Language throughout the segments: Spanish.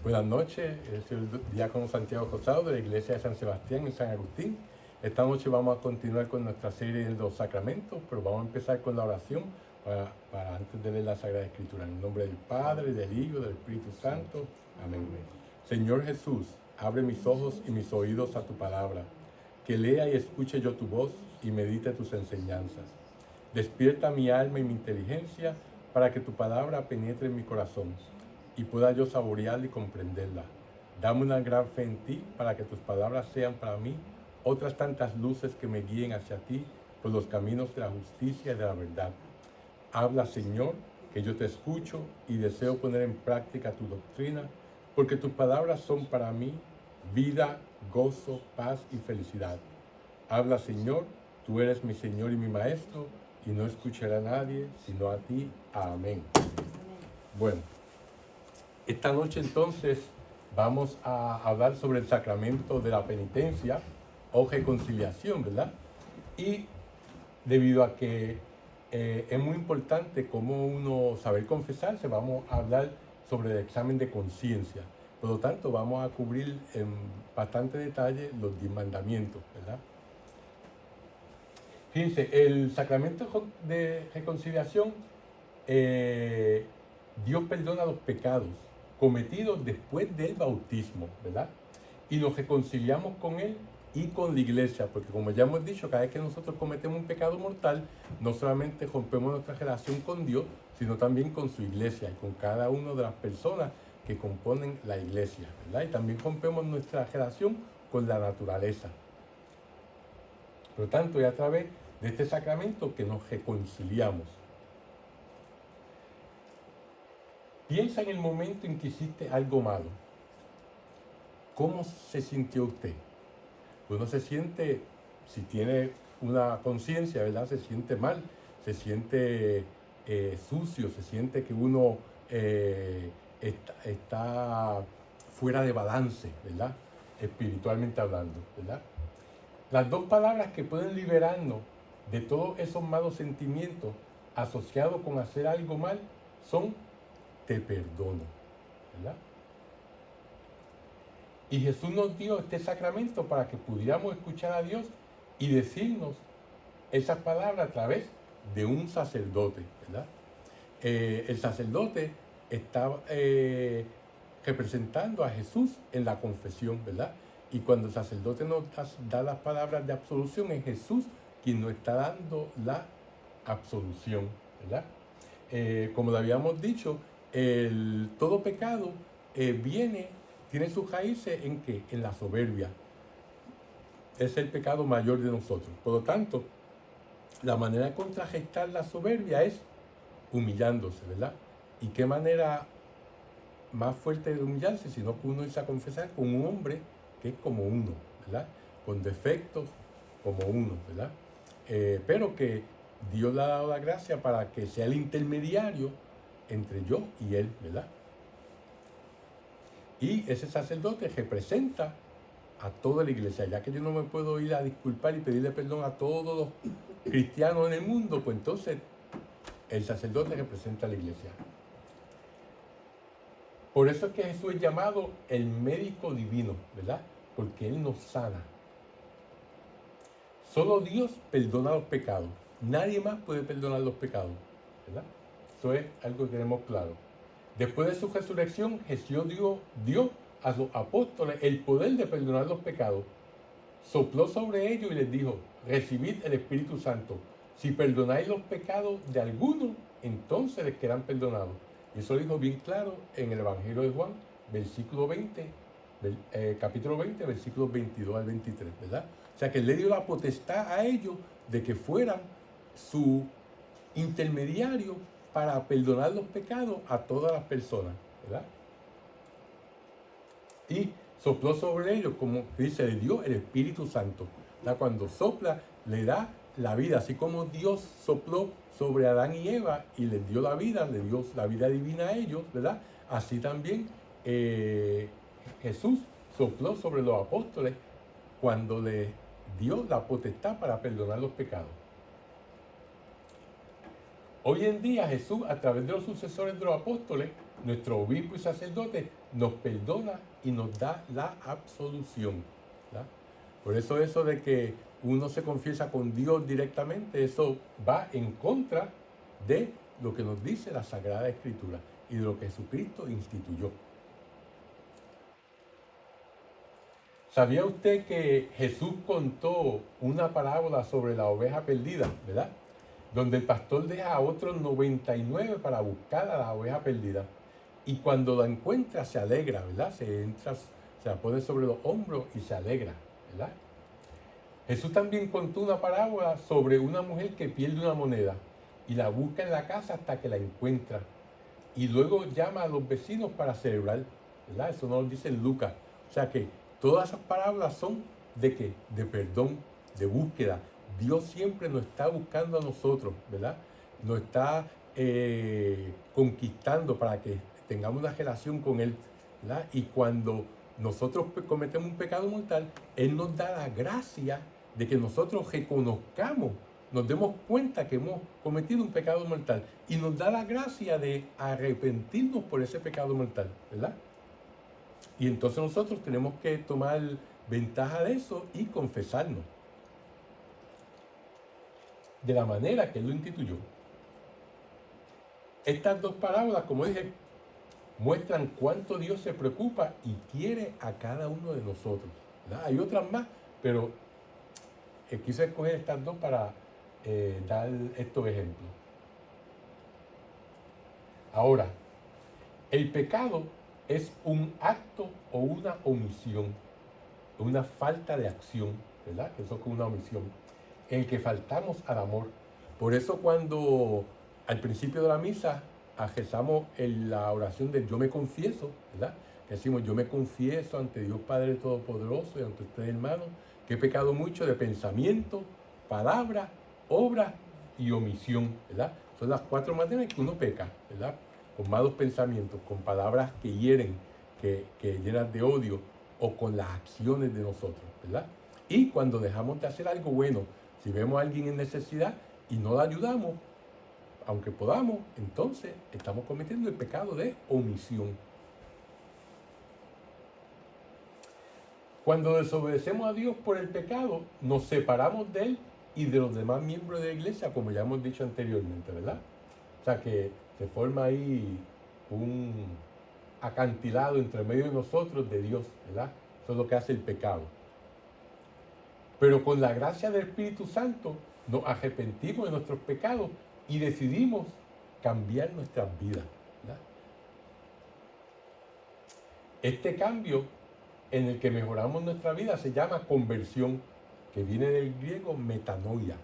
Buenas noches, soy el diácono Santiago Rosado de la Iglesia de San Sebastián en San Agustín. Esta noche vamos a continuar con nuestra serie de los sacramentos, pero vamos a empezar con la oración para antes de leer la Sagrada Escritura. En el nombre del Padre, del Hijo, del Espíritu Santo. Amén. Señor Jesús, abre mis ojos y mis oídos a tu palabra, que lea y escuche yo tu voz y medite tus enseñanzas. Despierta mi alma y mi inteligencia para que tu palabra penetre en mi corazón y pueda yo saborearla y comprenderla. Dame una gran fe en ti para que tus palabras sean para mí otras tantas luces que me guíen hacia ti por los caminos de la justicia y de la verdad. Habla, Señor, que yo te escucho y deseo poner en práctica tu doctrina, porque tus palabras son para mí vida, gozo, paz y felicidad. Habla, Señor, tú eres mi Señor y mi Maestro, y no escucharé a nadie sino a ti. Amén. Bueno, esta noche entonces vamos a hablar sobre el sacramento de la penitencia o reconciliación, ¿verdad? Y debido a que es muy importante cómo uno saber confesarse, vamos a hablar sobre el examen de conciencia. Por lo tanto, vamos a cubrir en bastante detalle los 10 mandamientos, ¿verdad? Fíjense, el sacramento de reconciliación, Dios perdona los pecados cometidos después del bautismo, ¿verdad? Y nos reconciliamos con Él y con la iglesia, porque como ya hemos dicho, cada vez que nosotros cometemos un pecado mortal, no solamente rompemos nuestra relación con Dios, sino también con su iglesia y con cada una de las personas que componen la iglesia, ¿verdad? Y también rompemos nuestra relación con la naturaleza. Por lo tanto, es a través de este sacramento que nos reconciliamos. Piensa en el momento en que hiciste algo malo. ¿Cómo se sintió usted? Uno se siente, si tiene una conciencia, ¿verdad? Se siente mal, se siente sucio, se siente que uno está fuera de balance, ¿verdad? Espiritualmente hablando, ¿verdad? Las dos palabras que pueden liberarnos de todos esos malos sentimientos asociados con hacer algo mal son te perdono, ¿verdad? Y Jesús nos dio este sacramento para que pudiéramos escuchar a Dios y decirnos esas palabras a través de un sacerdote, ¿verdad? El sacerdote está representando a Jesús en la confesión, ¿verdad? Y cuando el sacerdote nos da las palabras de absolución, es Jesús quien nos está dando la absolución, ¿verdad? Como lo habíamos dicho, todo pecado tiene sus raíces en ¿qué? En la soberbia. Es el pecado mayor de nosotros. Por lo tanto, la manera de contrarrestar la soberbia es humillándose, ¿verdad? ¿Y qué manera más fuerte de humillarse, sino que uno irse a confesar con un hombre que es como uno, ¿verdad? Con defectos como uno, ¿verdad? Pero que Dios le ha dado la gracia para que sea el intermediario entre yo y él, ¿verdad? Y ese sacerdote representa a toda la iglesia, ya que yo no me puedo ir a disculpar y pedirle perdón a todos los cristianos en el mundo, pues entonces el sacerdote representa a la iglesia. Por eso es que Jesús es llamado el médico divino, ¿verdad? Porque Él nos sana. Solo Dios perdona los pecados. Nadie más puede perdonar los pecados, ¿verdad? Eso es algo que tenemos claro. Después de su resurrección, Jesús dio a los apóstoles el poder de perdonar los pecados. Sopló sobre ellos y les dijo: recibid el Espíritu Santo. Si perdonáis los pecados de alguno, entonces les quedan perdonados. Y eso lo dijo bien claro en el Evangelio de Juan, capítulo 20, versículos 22 al 23, ¿verdad? O sea que Él le dio la potestad a ellos de que fueran su intermediario para perdonar los pecados a todas las personas, ¿verdad? Y sopló sobre ellos, como dice, le dio el Espíritu Santo. ¿Verdad? Cuando sopla, le da la vida, así como Dios sopló sobre Adán y Eva y les dio la vida, le dio la vida divina a ellos, ¿verdad? Así también Jesús sopló sobre los apóstoles cuando les dio la potestad para perdonar los pecados. Hoy en día Jesús, a través de los sucesores de los apóstoles, nuestro obispo y sacerdote, nos perdona y nos da la absolución, ¿verdad? Por eso de que uno se confiesa con Dios directamente, eso va en contra de lo que nos dice la Sagrada Escritura y de lo que Jesucristo instituyó. ¿Sabía usted que Jesús contó una parábola sobre la oveja perdida, verdad? Donde el pastor deja a otros 99 para buscar a la oveja perdida. Y cuando la encuentra se alegra, ¿verdad? Se la pone sobre los hombros y se alegra, ¿verdad? Jesús también contó una parábola sobre una mujer que pierde una moneda y la busca en la casa hasta que la encuentra. Y luego llama a los vecinos para celebrar, ¿verdad? Eso nos lo dice Lucas. O sea que todas esas parábolas son ¿de qué? De perdón, de búsqueda. Dios siempre nos está buscando a nosotros, ¿verdad? Nos está conquistando para que tengamos una relación con Él, ¿verdad? Y cuando nosotros cometemos un pecado mortal, Él nos da la gracia de que nosotros reconozcamos, nos demos cuenta que hemos cometido un pecado mortal y nos da la gracia de arrepentirnos por ese pecado mortal, ¿verdad? Y entonces nosotros tenemos que tomar ventaja de eso y confesarnos de la manera que Él lo instituyó. Estas dos parábolas, como dije, muestran cuánto Dios se preocupa y quiere a cada uno de nosotros, ¿verdad? Hay otras más, pero quise escoger estas dos para dar estos ejemplos. Ahora, el pecado es un acto o una omisión, una falta de acción, ¿verdad? Eso es una omisión, en el que faltamos al amor. Por eso cuando al principio de la misa rezamos en la oración del yo me confieso, ¿verdad? Que decimos yo me confieso ante Dios Padre Todopoderoso y ante ustedes hermanos, que he pecado mucho de pensamiento, palabra, obra y omisión, ¿verdad? Son las cuatro maneras en que uno peca, ¿verdad? Con malos pensamientos, con palabras que hieren, que llenan de odio, o con las acciones de nosotros, ¿verdad? Y cuando dejamos de hacer algo bueno, si vemos a alguien en necesidad y no le ayudamos, aunque podamos, entonces estamos cometiendo el pecado de omisión. Cuando desobedecemos a Dios por el pecado, nos separamos de Él y de los demás miembros de la iglesia, como ya hemos dicho anteriormente, ¿verdad? O sea que se forma ahí un acantilado entre medio de nosotros de Dios, ¿verdad? Eso es lo que hace el pecado. Pero con la gracia del Espíritu Santo nos arrepentimos de nuestros pecados y decidimos cambiar nuestras vidas, ¿verdad? Este cambio en el que mejoramos nuestra vida se llama conversión, que viene del griego metanoia,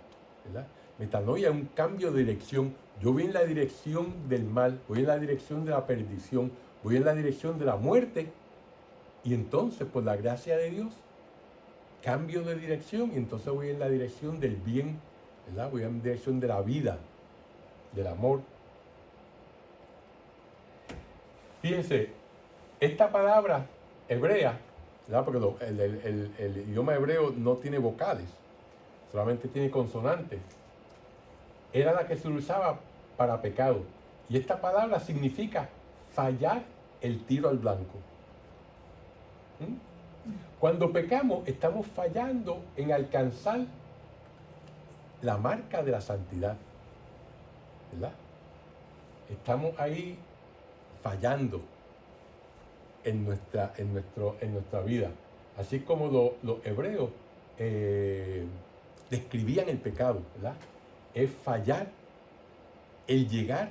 ¿verdad? Metanoia es un cambio de dirección. Yo voy en la dirección del mal, voy en la dirección de la perdición, voy en la dirección de la muerte, y entonces por la gracia de Dios cambio de dirección y entonces voy en la dirección del bien, ¿verdad? Voy en la dirección de la vida, del amor. Fíjense, esta palabra hebrea, ¿verdad? Porque el idioma hebreo no tiene vocales, solamente tiene consonantes. Era la que se usaba para pecado. Y esta palabra significa fallar el tiro al blanco. Cuando pecamos, estamos fallando en alcanzar la marca de la santidad, ¿verdad? Estamos ahí fallando en nuestra vida. Así como los hebreos describían el pecado, ¿verdad? Es fallar, el llegar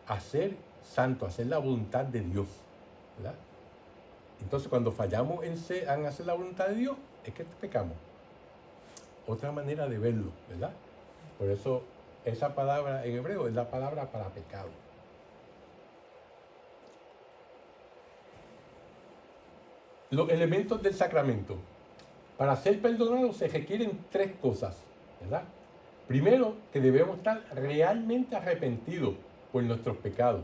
a ser santo, a hacer la voluntad de Dios, ¿verdad? Entonces, cuando fallamos en hacer la voluntad de Dios, es que pecamos. Otra manera de verlo, ¿verdad? Por eso, esa palabra en hebreo es la palabra para pecado. Los elementos del sacramento. Para ser perdonados se requieren tres cosas, ¿verdad? Primero, que debemos estar realmente arrepentidos por nuestros pecados.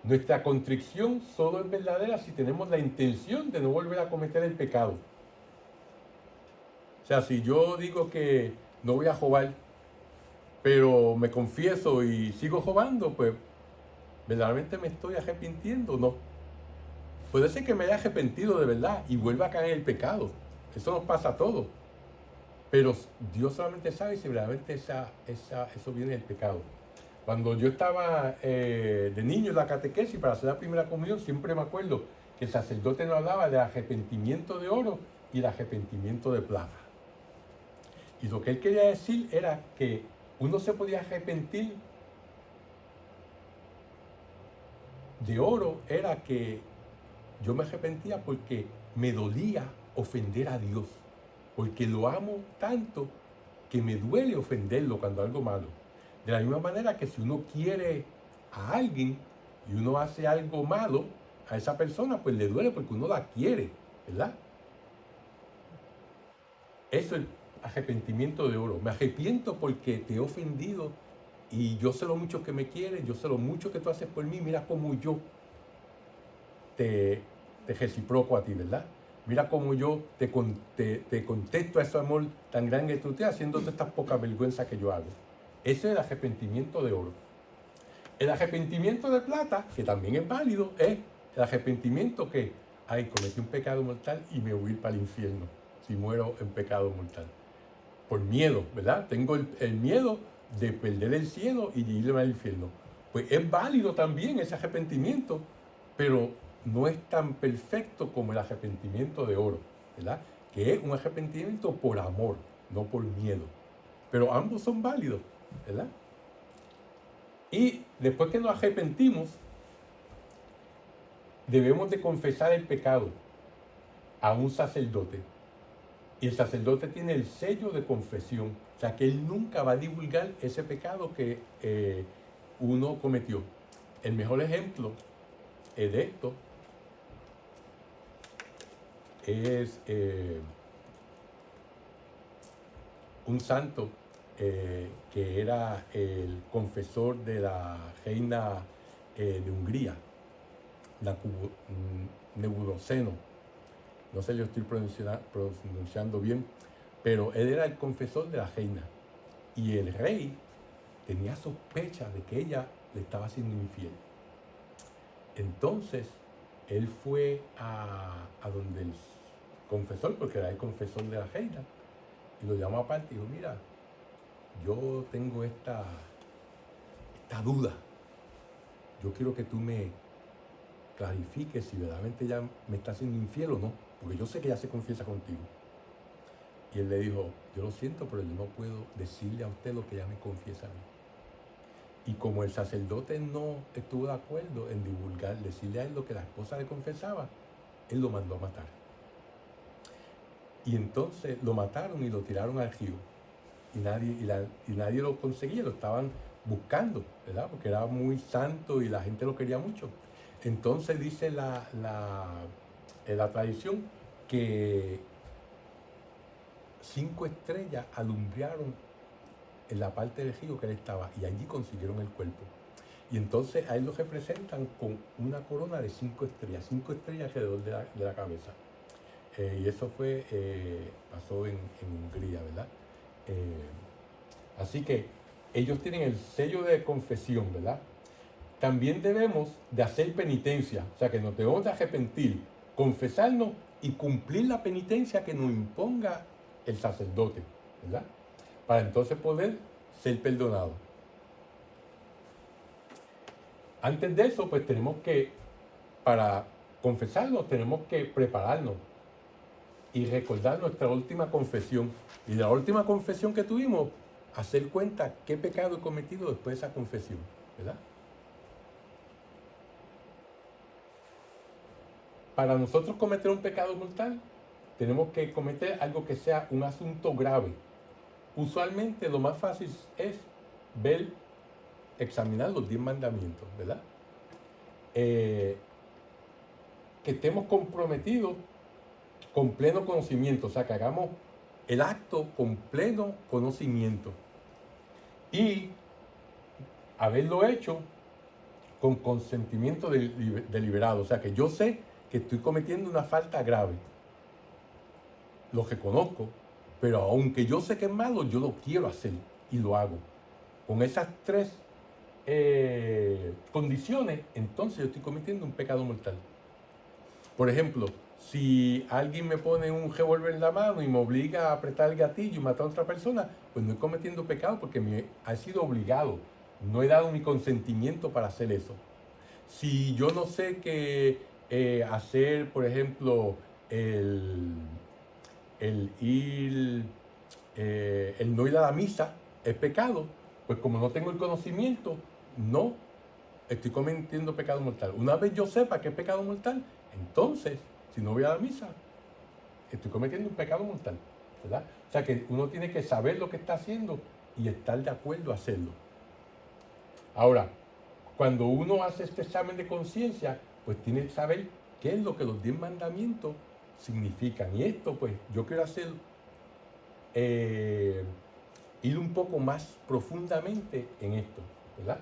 Nuestra contrición solo es verdadera si tenemos la intención de no volver a cometer el pecado. O sea, si yo digo que no voy a robar, pero me confieso y sigo robando, pues ¿Verdaderamente me estoy arrepintiendo o no? Puede ser que me haya arrepentido de verdad y vuelva a caer en el pecado. Eso nos pasa a todos. Pero Dios solamente sabe si verdaderamente eso viene del pecado. Cuando yo estaba de niño en la catequesis para hacer la primera comunión, siempre me acuerdo que el sacerdote nos hablaba del arrepentimiento de oro y el arrepentimiento de plata. Y lo que él quería decir era que uno se podía arrepentir de oro, era que yo me arrepentía porque me dolía ofender a Dios, porque lo amo tanto que me duele ofenderlo cuando algo malo. De la misma manera que si uno quiere a alguien y uno hace algo malo a esa persona, pues le duele porque uno la quiere, ¿verdad? Eso es el arrepentimiento de oro. Me arrepiento porque te he ofendido y yo sé lo mucho que me quieres, yo sé lo mucho que tú haces por mí, mira cómo yo te reciproco a ti, ¿verdad? Mira cómo yo te contesto a ese amor tan grande que tú tienes, haciéndote estas pocas vergüenzas que yo hago. Ese es el arrepentimiento de oro. El arrepentimiento de plata, que también es válido, es el arrepentimiento que, ay, cometí un pecado mortal y me voy a ir para el infierno si muero en pecado mortal. Por miedo, ¿verdad? Tengo el miedo de perder el cielo y de irme al infierno. Pues es válido también ese arrepentimiento, pero no es tan perfecto como el arrepentimiento de oro, ¿verdad? Que es un arrepentimiento por amor, no por miedo. Pero ambos son válidos, ¿verdad? Y después que nos arrepentimos, debemos de confesar el pecado a un sacerdote. Y el sacerdote tiene el sello de confesión, o sea que él nunca va a divulgar ese pecado que uno cometió. El mejor ejemplo de esto es un santo que era el confesor de la reina de Hungría, Nebuchadnezzar. No sé si lo estoy pronunciando bien, pero él era el confesor de la reina. Y el rey tenía sospecha de que ella le estaba siendo infiel. Entonces, él fue a donde el confesor, porque era el confesor de la reina, y lo llamó aparte y dijo, mira, yo tengo esta duda. Yo quiero que tú me clarifiques si verdaderamente ella me está siendo infiel o no, porque yo sé que ella se confiesa contigo. Y él le dijo, yo lo siento, pero yo no puedo decirle a usted lo que ella me confiesa a mí. Y como el sacerdote no estuvo de acuerdo en divulgar, decirle a él lo que la esposa le confesaba, él lo mandó a matar. Y entonces lo mataron y lo tiraron al río. Y nadie lo conseguía, lo estaban buscando, ¿verdad? Porque era muy santo y la gente lo quería mucho. Entonces dice la tradición que 5 estrellas alumbraron en la parte del río que él estaba y allí consiguieron el cuerpo. Y entonces a él lo representan con una corona de 5 estrellas alrededor de la cabeza. Y eso pasó en Hungría, ¿verdad? Así que ellos tienen el sello de confesión, ¿verdad? También debemos de hacer penitencia, o sea que nos debemos de arrepentir, confesarnos y cumplir la penitencia que nos imponga el sacerdote, ¿verdad? Para entonces poder ser perdonados. Antes de eso, pues para confesarnos, tenemos que prepararnos y recordar nuestra última confesión. Y de la última confesión que tuvimos, hacer cuenta qué pecado he cometido después de esa confesión, ¿verdad? Para nosotros cometer un pecado mortal, tenemos que cometer algo que sea un asunto grave. Usualmente lo más fácil es examinar los 10 mandamientos, ¿verdad? Que estemos comprometidos con pleno conocimiento, o sea, que hagamos el acto con pleno conocimiento y haberlo hecho con consentimiento deliberado, o sea, que yo sé que estoy cometiendo una falta grave, lo reconozco, pero aunque yo sé que es malo, yo lo quiero hacer y lo hago. Con esas 3 condiciones, entonces yo estoy cometiendo un pecado mortal. Por ejemplo, si alguien me pone un revólver en la mano y me obliga a apretar el gatillo y matar a otra persona, pues no estoy cometiendo pecado porque me ha sido obligado. No he dado mi consentimiento para hacer eso. Si yo no sé que hacer, por ejemplo, el, el no ir a la misa es pecado, pues como no tengo el conocimiento, no estoy cometiendo pecado mortal. Una vez yo sepa que es pecado mortal, entonces, si no voy a la misa, estoy cometiendo un pecado mortal, ¿verdad? O sea que uno tiene que saber lo que está haciendo y estar de acuerdo a hacerlo. Ahora, cuando uno hace este examen de conciencia, pues tiene que saber qué es lo que los 10 mandamientos significan. Y esto, pues, yo quiero hacer, ir un poco más profundamente en esto, ¿verdad?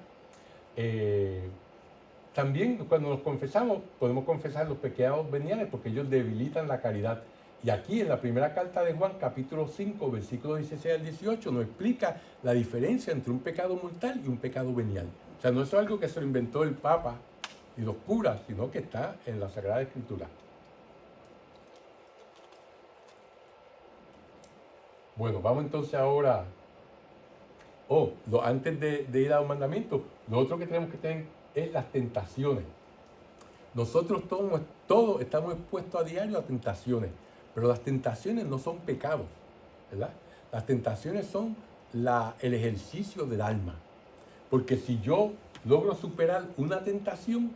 También cuando nos confesamos, podemos confesar los pecados veniales porque ellos debilitan la caridad. Y aquí en la primera carta de Juan, capítulo 5, versículos 16 al 18, nos explica la diferencia entre un pecado mortal y un pecado venial. O sea, no es algo que se lo inventó el Papa y los curas, sino que está en la Sagrada Escritura. Bueno, vamos entonces ahora. Antes de ir a los mandamientos, lo otro que tenemos que tener es las tentaciones. Nosotros todos estamos expuestos a diario a tentaciones, pero las tentaciones no son pecados, ¿verdad? Las tentaciones son el ejercicio del alma. Porque si yo logro superar una tentación,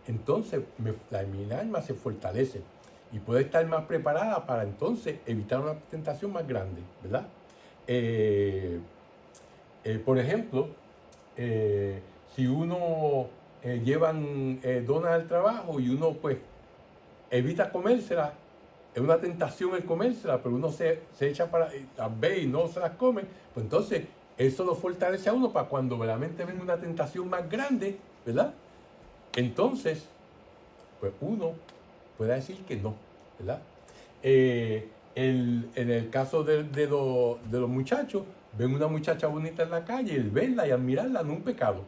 entonces mi alma se fortalece y puede estar más preparada para entonces evitar una tentación más grande, ¿verdad? Por ejemplo, si uno llevan donas al trabajo y uno pues evita comérsela, es una tentación el comérsela, pero uno se echa para las ve y no se las come, pues entonces eso lo fortalece a uno para cuando verdaderamente venga una tentación más grande, ¿verdad? Entonces, pues uno puede decir que no, ¿verdad? En el caso de los muchachos, ven una muchacha bonita en la calle, el verla y admirarla no es un pecado.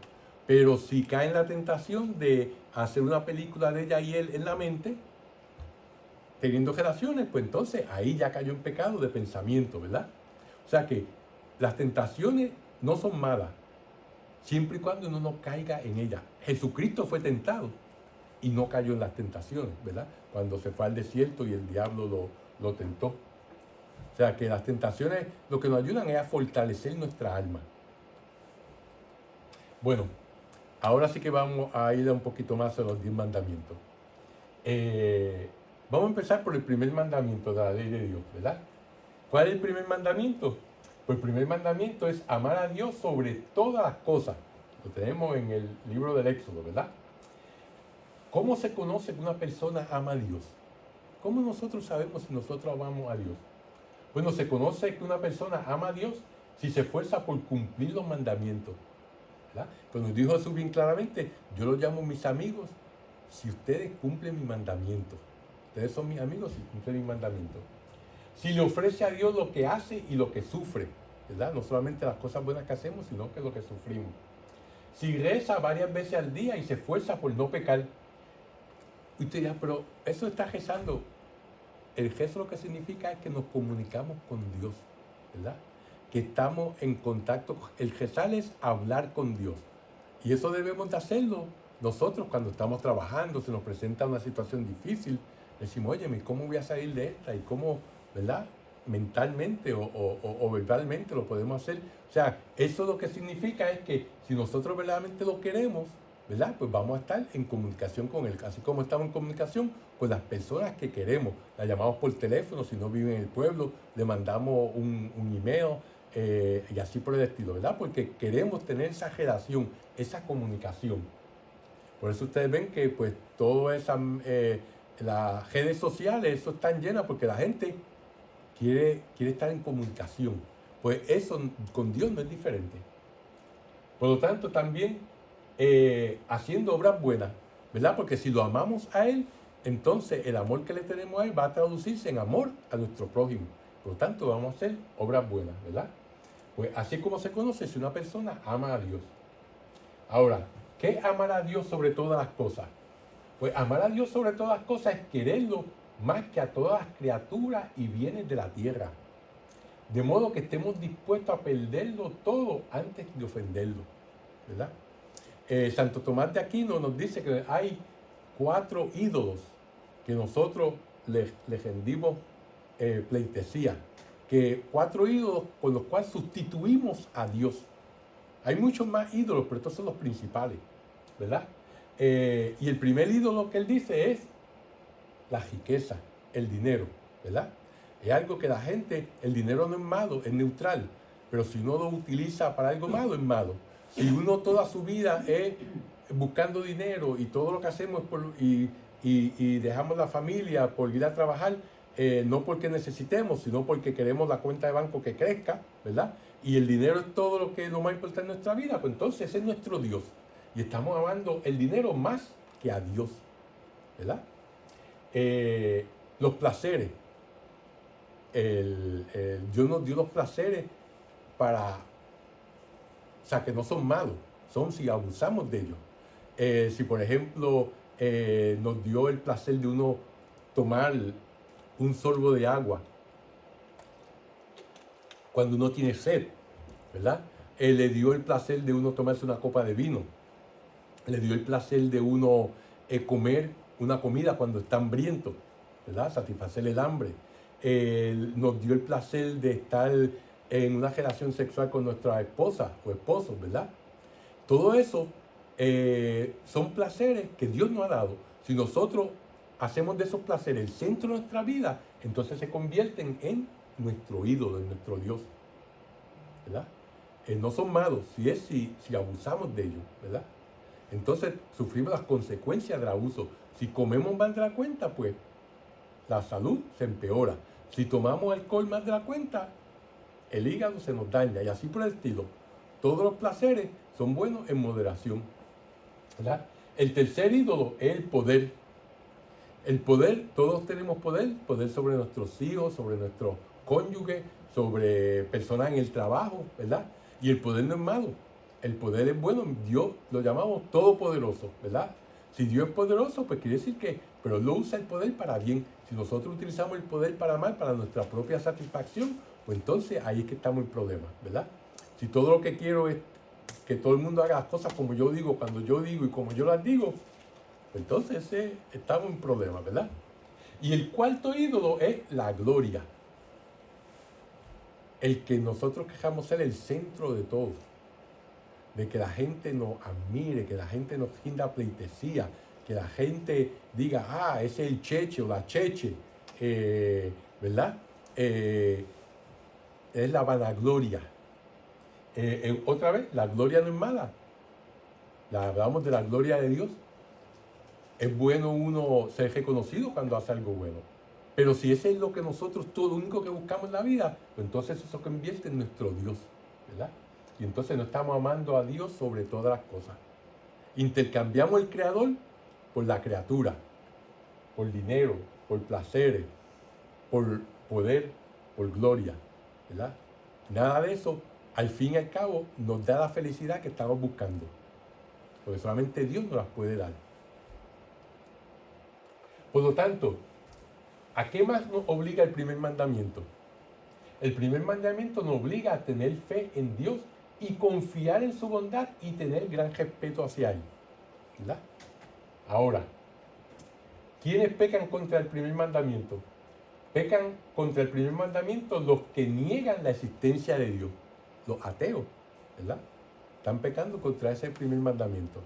Pero si cae en la tentación de hacer una película de ella y él en la mente, teniendo relaciones, pues entonces ahí ya cayó en pecado de pensamiento, ¿verdad? O sea que las tentaciones no son malas, siempre y cuando uno no caiga en ellas. Jesucristo fue tentado y no cayó en las tentaciones, ¿verdad? Cuando se fue al desierto y el diablo lo tentó. O sea que las tentaciones lo que nos ayudan es a fortalecer nuestra alma. Bueno, ahora sí que vamos a ir un poquito más a los 10 mandamientos. Vamos a empezar por el primer mandamiento de la ley de Dios, ¿verdad? ¿Cuál es el primer mandamiento? Pues el primer mandamiento es amar a Dios sobre todas las cosas. Lo tenemos en el libro del Éxodo, ¿verdad? ¿Cómo se conoce que una persona ama a Dios? ¿Cómo nosotros sabemos si nosotros amamos a Dios? Bueno, se conoce que una persona ama a Dios si se esfuerza por cumplir los mandamientos, ¿verdad? Pues nos dijo Jesús bien claramente, yo los llamo mis amigos si ustedes cumplen mis mandamientos. Ustedes son mis amigos si cumplen mis mandamientos. Si le ofrece a Dios lo que hace y lo que sufre, ¿verdad? No solamente las cosas buenas que hacemos, sino que lo que sufrimos. Si reza varias veces al día y se esfuerza por no pecar. Y usted dirá, pero eso está rezando. El rezo lo que significa es que nos comunicamos con Dios, ¿verdad? Que estamos en contacto. El rezar es hablar con Dios. Y eso debemos de hacerlo nosotros cuando estamos trabajando, se nos presenta una situación difícil. Decimos, oye, ¿cómo voy a salir de esta? Y cómo, ¿verdad? Mentalmente o verbalmente lo podemos hacer. O sea, eso lo que significa es que si nosotros verdaderamente lo queremos, ¿verdad? Pues vamos a estar en comunicación con Él. Así como estamos en comunicación con las personas que queremos. La llamamos por teléfono, si no vive en el pueblo, le mandamos un email y así por el estilo, ¿verdad? Porque queremos tener esa relación, esa comunicación. Por eso ustedes ven que pues todas esas, las redes sociales, eso están llenas porque la gente quiere estar en comunicación. Pues eso con Dios no es diferente. Por lo tanto, también haciendo obras buenas, ¿verdad? Porque si lo amamos a Él, entonces el amor que le tenemos a Él va a traducirse en amor a nuestro prójimo. Por lo tanto, vamos a hacer obras buenas, ¿verdad? Pues así como se conoce si una persona ama a Dios. Ahora, ¿qué es amar a Dios sobre todas las cosas? Pues amar a Dios sobre todas las cosas es quererlo más que a todas las criaturas y bienes de la tierra. De modo que estemos dispuestos a perderlo todo antes de ofenderlo, ¿verdad? Santo Tomás de Aquino nos dice que hay 4 ídolos que nosotros le rendimos pleitesía, que 4 ídolos con los cuales sustituimos a Dios. Hay muchos más ídolos, pero estos son los principales, ¿verdad? Y el primer ídolo que él dice es la riqueza, el dinero, ¿verdad? Es algo que la gente, el dinero no es malo, es neutral, pero si uno lo utiliza para algo malo, es malo. Si uno toda su vida es buscando dinero y todo lo que hacemos es y dejamos la familia por ir a trabajar, no porque necesitemos, sino porque queremos la cuenta de banco que crezca, ¿verdad? Y el dinero es todo lo que es lo más importante en nuestra vida, pues entonces ese es nuestro Dios. Y estamos amando el dinero más que a Dios, ¿verdad? Los placeres. Dios nos dio los placeres para, o sea, que no son malos, son si abusamos de ellos. Si por ejemplo nos dio el placer de uno tomar un sorbo de agua cuando uno tiene sed, ¿verdad? Le dio el placer de uno tomarse una copa de vino, le dio el placer de uno comer una comida cuando está hambriento, ¿verdad? Satisfacer el hambre. Nos dio el placer de estar en una relación sexual con nuestra esposa o esposo, ¿verdad? Todo eso son placeres que Dios nos ha dado. Si nosotros hacemos de esos placeres el centro de nuestra vida, entonces se convierten en nuestro ídolo, en nuestro Dios, ¿verdad? No son malos, si abusamos de ellos, ¿verdad? Entonces sufrimos las consecuencias del abuso. Si comemos más de la cuenta, pues la salud se empeora. Si tomamos alcohol más de la cuenta, el hígado se nos daña y así por el estilo. Todos los placeres son buenos en moderación, ¿verdad? El tercer ídolo es el poder. El poder, todos tenemos poder sobre nuestros hijos, sobre nuestros cónyuges, sobre personas en el trabajo, ¿verdad? Y el poder no es malo, el poder es bueno, Dios lo llamamos todopoderoso, ¿verdad? Si Dios es poderoso, pues quiere decir que, pero Él lo usa el poder para bien. Si nosotros utilizamos el poder para mal, para nuestra propia satisfacción, pues entonces ahí es que estamos en problemas, ¿verdad? Si todo lo que quiero es que todo el mundo haga las cosas como yo digo, cuando yo digo y como yo las digo, pues entonces estamos en problemas, ¿verdad? Y el cuarto ídolo es la gloria. El que nosotros quejamos ser el centro de todo. De que la gente nos admire, que la gente nos rinda pleitesía, que la gente diga, ese es el cheche o la cheche, ¿verdad? Es la vanagloria. Otra vez, la gloria no es mala. Hablamos de la gloria de Dios. Es bueno uno ser reconocido cuando hace algo bueno. Pero si ese es lo que nosotros, todo lo único que buscamos en la vida, pues entonces eso se convierte en nuestro Dios, ¿verdad? Y entonces no estamos amando a Dios sobre todas las cosas. Intercambiamos el creador por la criatura, por dinero, por placeres, por poder, por gloria, ¿verdad? Nada de eso, al fin y al cabo, nos da la felicidad que estamos buscando. Porque solamente Dios nos las puede dar. Por lo tanto, ¿a qué más nos obliga el primer mandamiento? El primer mandamiento nos obliga a tener fe en Dios y confiar en su bondad y tener gran respeto hacia Él, ¿verdad? Ahora, ¿quiénes pecan contra el primer mandamiento? Pecan contra el primer mandamiento los que niegan la existencia de Dios, los ateos, ¿verdad? Están pecando contra ese primer mandamiento.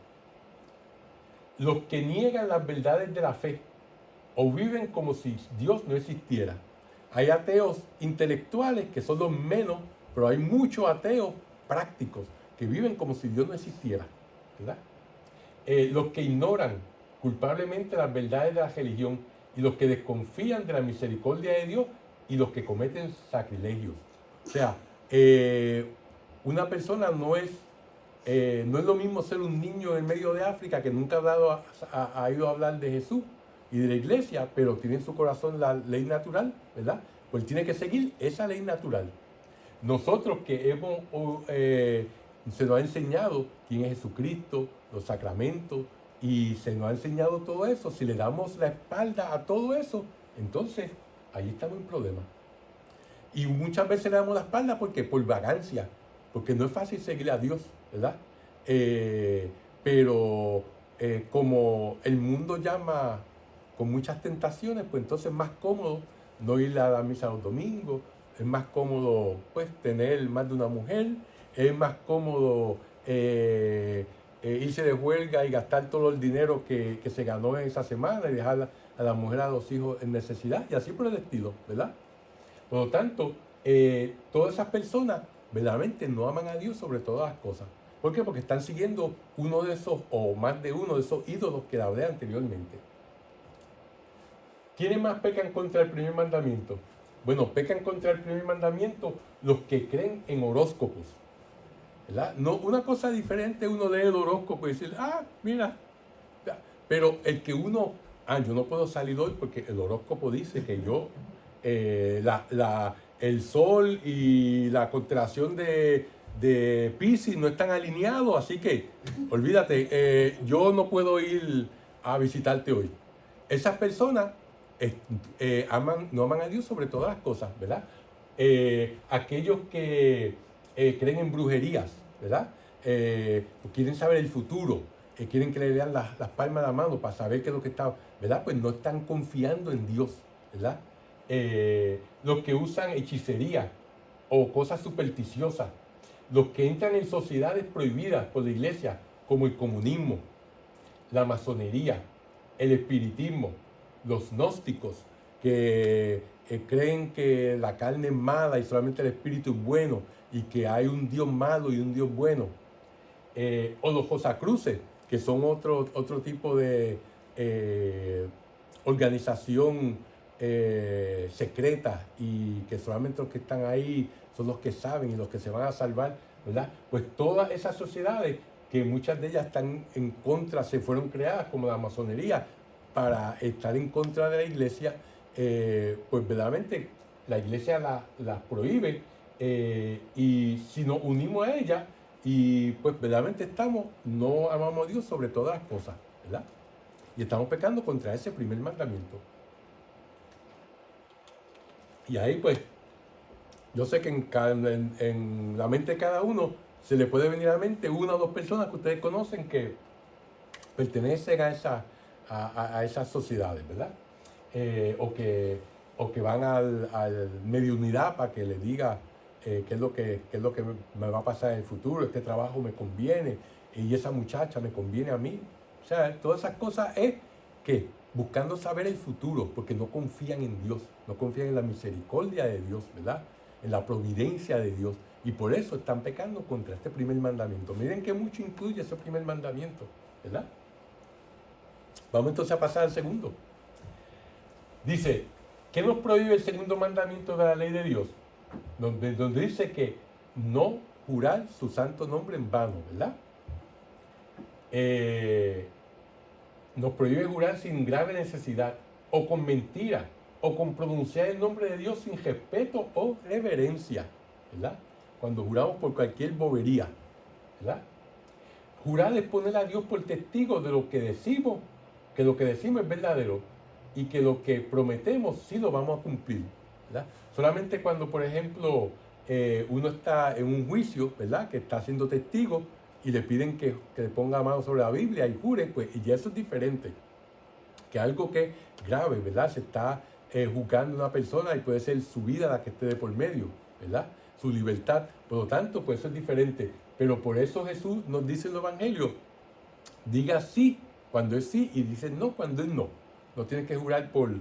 Los que niegan las verdades de la fe o viven como si Dios no existiera. Hay ateos intelectuales que son los menos, pero hay muchos ateos prácticos que viven como si Dios no existiera, ¿verdad? Los que ignoran culpablemente las verdades de la religión y los que desconfían de la misericordia de Dios y los que cometen sacrilegios. O sea, una persona no es lo mismo ser un niño en medio de África que nunca ha ido a hablar de Jesús y de la iglesia, pero tiene en su corazón la ley natural, ¿verdad? Pues tiene que seguir esa ley natural. Nosotros que hemos Se nos ha enseñado quién es Jesucristo, los sacramentos, y se nos ha enseñado todo eso. Si le damos la espalda a todo eso, entonces ahí estamos en problemas. Y muchas veces le damos la espalda porque por vagancia, porque no es fácil seguir a Dios, ¿verdad? Pero como el mundo llama con muchas tentaciones, pues entonces es más cómodo no ir a la misa los domingos, es más cómodo pues tener más de una mujer, es más cómodo irse de huelga y gastar todo el dinero que se ganó en esa semana y dejar a la mujer, a los hijos en necesidad, y así por el estilo, ¿verdad? Por lo tanto, todas esas personas verdaderamente no aman a Dios sobre todas las cosas. ¿Por qué? Porque están siguiendo uno de esos, o más de uno de esos ídolos que hablé anteriormente. ¿Quiénes más pecan contra el primer mandamiento? Bueno, pecan contra el primer mandamiento los que creen en horóscopos, ¿verdad? No, una cosa diferente uno lee el horóscopo y decir, mira, pero el que uno, yo no puedo salir hoy porque el horóscopo dice que yo, el sol y la constelación de Piscis no están alineados, así que olvídate, yo no puedo ir a visitarte hoy. Esas personas no aman a Dios sobre todas las cosas, ¿verdad? Aquellos que creen en brujerías, ¿verdad? Quieren saber el futuro, quieren que le vean las palmas de la mano para saber qué es lo que está, ¿verdad? Pues no están confiando en Dios, ¿verdad? Los que usan hechicería o cosas supersticiosas, los que entran en sociedades prohibidas por la iglesia, como el comunismo, la masonería, el espiritismo, los gnósticos, que creen que la carne es mala y solamente el espíritu es bueno, y que hay un Dios malo y un Dios bueno, o los Rosacruces, que son otro tipo de organización secreta, y que solamente los que están ahí son los que saben y los que se van a salvar, ¿verdad? Pues todas esas sociedades, que muchas de ellas están en contra, se fueron creadas como la masonería para estar en contra de la iglesia, pues verdaderamente la iglesia las prohíbe, y si nos unimos a ella, y pues verdaderamente no amamos a Dios sobre todas las cosas, ¿verdad? Y estamos pecando contra ese primer mandamiento. Y ahí pues, yo sé que en la mente de cada uno se le puede venir a la mente una o dos personas que ustedes conocen que pertenecen a esas sociedades, ¿verdad? O que van al mediunidad para que le diga qué es lo que me va a pasar en el futuro, este trabajo me conviene, y esa muchacha me conviene a mí. O sea, todas esas cosas es que buscando saber el futuro, porque no confían en Dios, no confían en la misericordia de Dios, ¿verdad? En la providencia de Dios. Y por eso están pecando contra este primer mandamiento. Miren que mucho incluye ese primer mandamiento, ¿verdad? Vamos entonces a pasar al segundo. Dice, ¿qué nos prohíbe el segundo mandamiento de la ley de Dios? Donde dice que no jurar su santo nombre en vano, ¿verdad? Nos prohíbe jurar sin grave necesidad, o con mentira, o con pronunciar el nombre de Dios sin respeto o reverencia, ¿verdad? Cuando juramos por cualquier bobería, ¿verdad? Jurar es poner a Dios por testigo de lo que decimos, que lo que decimos es verdadero, y que lo que prometemos sí lo vamos a cumplir, ¿verdad? Solamente cuando, por ejemplo, uno está en un juicio, ¿verdad?, que está siendo testigo, y le piden que le ponga mano sobre la Biblia y jure, pues, y ya eso es diferente, que algo que es grave, ¿verdad? Se está juzgando a una persona y puede ser su vida la que esté de por medio, ¿verdad? Su libertad. Por lo tanto, pues eso es diferente. Pero por eso Jesús nos dice en el Evangelio, diga sí cuando es sí y dice no cuando es no. No tienes que jurar por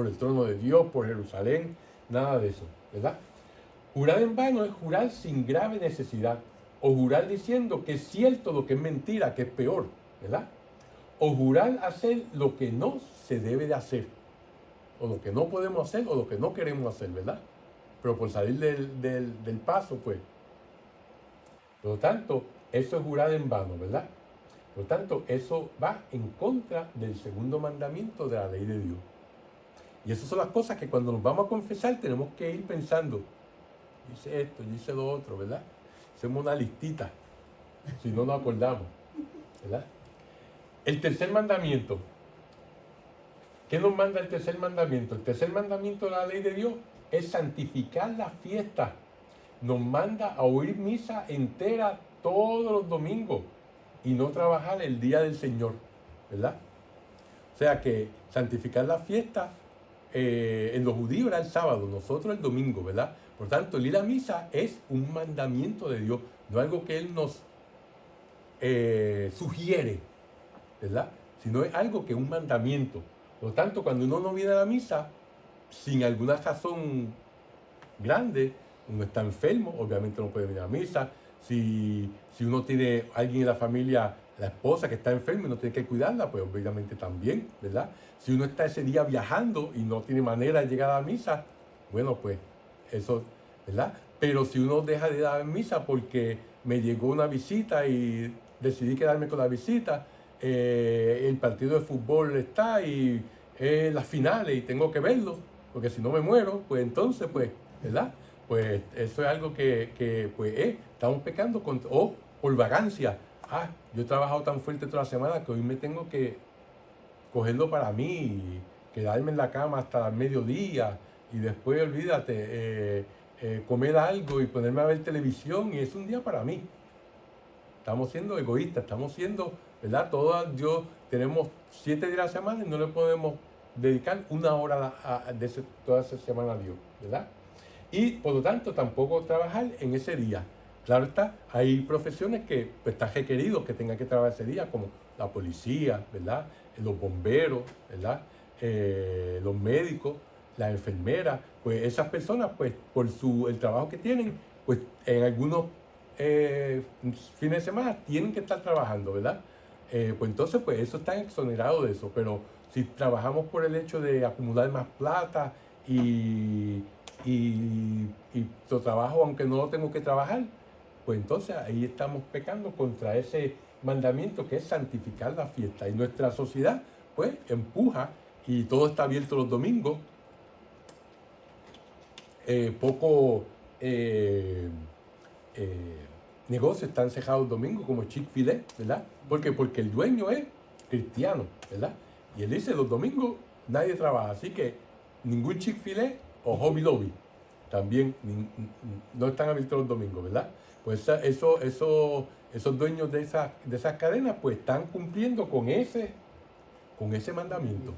el trono de Dios, por Jerusalén, nada de eso, ¿verdad? Jurar en vano es jurar sin grave necesidad, o jurar diciendo que es cierto lo que es mentira, que es peor, ¿verdad? O jurar hacer lo que no se debe de hacer, o lo que no podemos hacer, o lo que no queremos hacer, ¿verdad? Pero por salir del paso, pues. Por lo tanto, eso es jurar en vano, ¿verdad? Por lo tanto, eso va en contra del segundo mandamiento de la ley de Dios. Y esas son las cosas que cuando nos vamos a confesar tenemos que ir pensando, dice esto, dice lo otro, ¿verdad? hacemos una listita, si no nos acordamos, ¿verdad? El tercer mandamiento. ¿Qué nos manda el tercer mandamiento? El tercer mandamiento de la ley de Dios es santificar la fiesta. Nos manda a oír misa entera todos los domingos y no trabajar el día del Señor, ¿verdad? O sea que santificar la fiesta en los judíos era el sábado, nosotros el domingo, ¿verdad? Por tanto, el ir a misa es un mandamiento de Dios, no algo que Él nos sugiere, ¿verdad? Sino es algo que es un mandamiento. Por lo tanto, cuando uno no viene a la misa, sin alguna razón grande, uno está enfermo, obviamente no puede venir a la misa. Si uno tiene alguien en la familia, la esposa que está enferma y no tiene que cuidarla, pues obviamente también, ¿verdad? Si uno está ese día viajando y no tiene manera de llegar a la misa, bueno, pues eso, ¿verdad? Pero si uno deja de dar misa porque me llegó una visita y decidí quedarme con la visita, el partido de fútbol está y las finales y tengo que verlo, porque si no me muero, pues entonces, pues, ¿verdad? Pues eso es algo que pues, estamos pecando o por vagancia. Yo he trabajado tan fuerte toda la semana que hoy me tengo que cogerlo para mí, y quedarme en la cama hasta el mediodía y después, olvídate, comer algo y ponerme a ver televisión y es un día para mí. Estamos siendo egoístas, estamos siendo, ¿verdad? Tenemos 7 días a la semana y no le podemos dedicar una hora toda esa semana a Dios, ¿verdad? Y por lo tanto tampoco trabajar en ese día. Claro está, hay profesiones que pues, está requerido que tengan que trabajar ese día, como la policía, ¿verdad? Los bomberos, ¿verdad? Los médicos, las enfermeras, pues esas personas, pues por el trabajo que tienen, pues en algunos fines de semana tienen que estar trabajando, ¿verdad? Pues entonces, pues eso están exonerados de eso, pero si trabajamos por el hecho de acumular más plata y tu trabajo, aunque no lo tengo que trabajar, pues entonces ahí estamos pecando contra ese mandamiento que es santificar la fiesta. Y nuestra sociedad, pues, empuja y todo está abierto los domingos. Pocos negocios están cerrados el domingo, como Chick-fil-A, ¿verdad? ¿Por qué? Porque el dueño es cristiano, ¿verdad? Y él dice, los domingos nadie trabaja, así que ningún Chick-fil-A o Hobby Lobby también no están abiertos los domingos, ¿verdad? Pues esos dueños de esas cadenas pues están cumpliendo con ese mandamiento.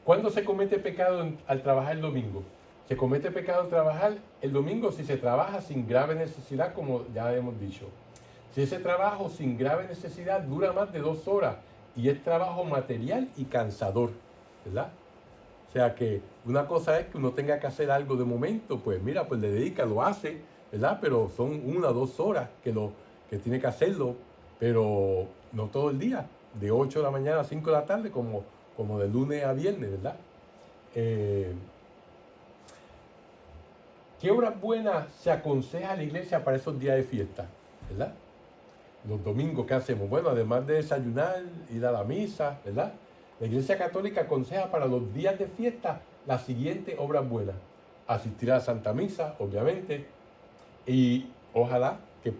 ¿Cuándo se comete pecado al trabajar el domingo? Se comete pecado al trabajar el domingo si se trabaja sin grave necesidad, como ya hemos dicho. Si ese trabajo sin grave necesidad dura más de 2 horas y es trabajo material y cansador, ¿verdad? O sea que una cosa es que uno tenga que hacer algo de momento, pues mira, pues le dedica, lo hace, ¿verdad? Pero son 1 o 2 horas que tiene que hacerlo, pero no todo el día, de 8 de la mañana a 5 de la tarde, como de lunes a viernes, ¿verdad? ¿Qué obras buenas se aconseja a la iglesia para esos días de fiesta? ¿Verdad? Los domingos, ¿qué hacemos? Bueno, además de desayunar, ir a la misa, ¿verdad? La Iglesia Católica aconseja para los días de fiesta las siguientes obras buenas. Asistir a la Santa Misa, obviamente, y ojalá que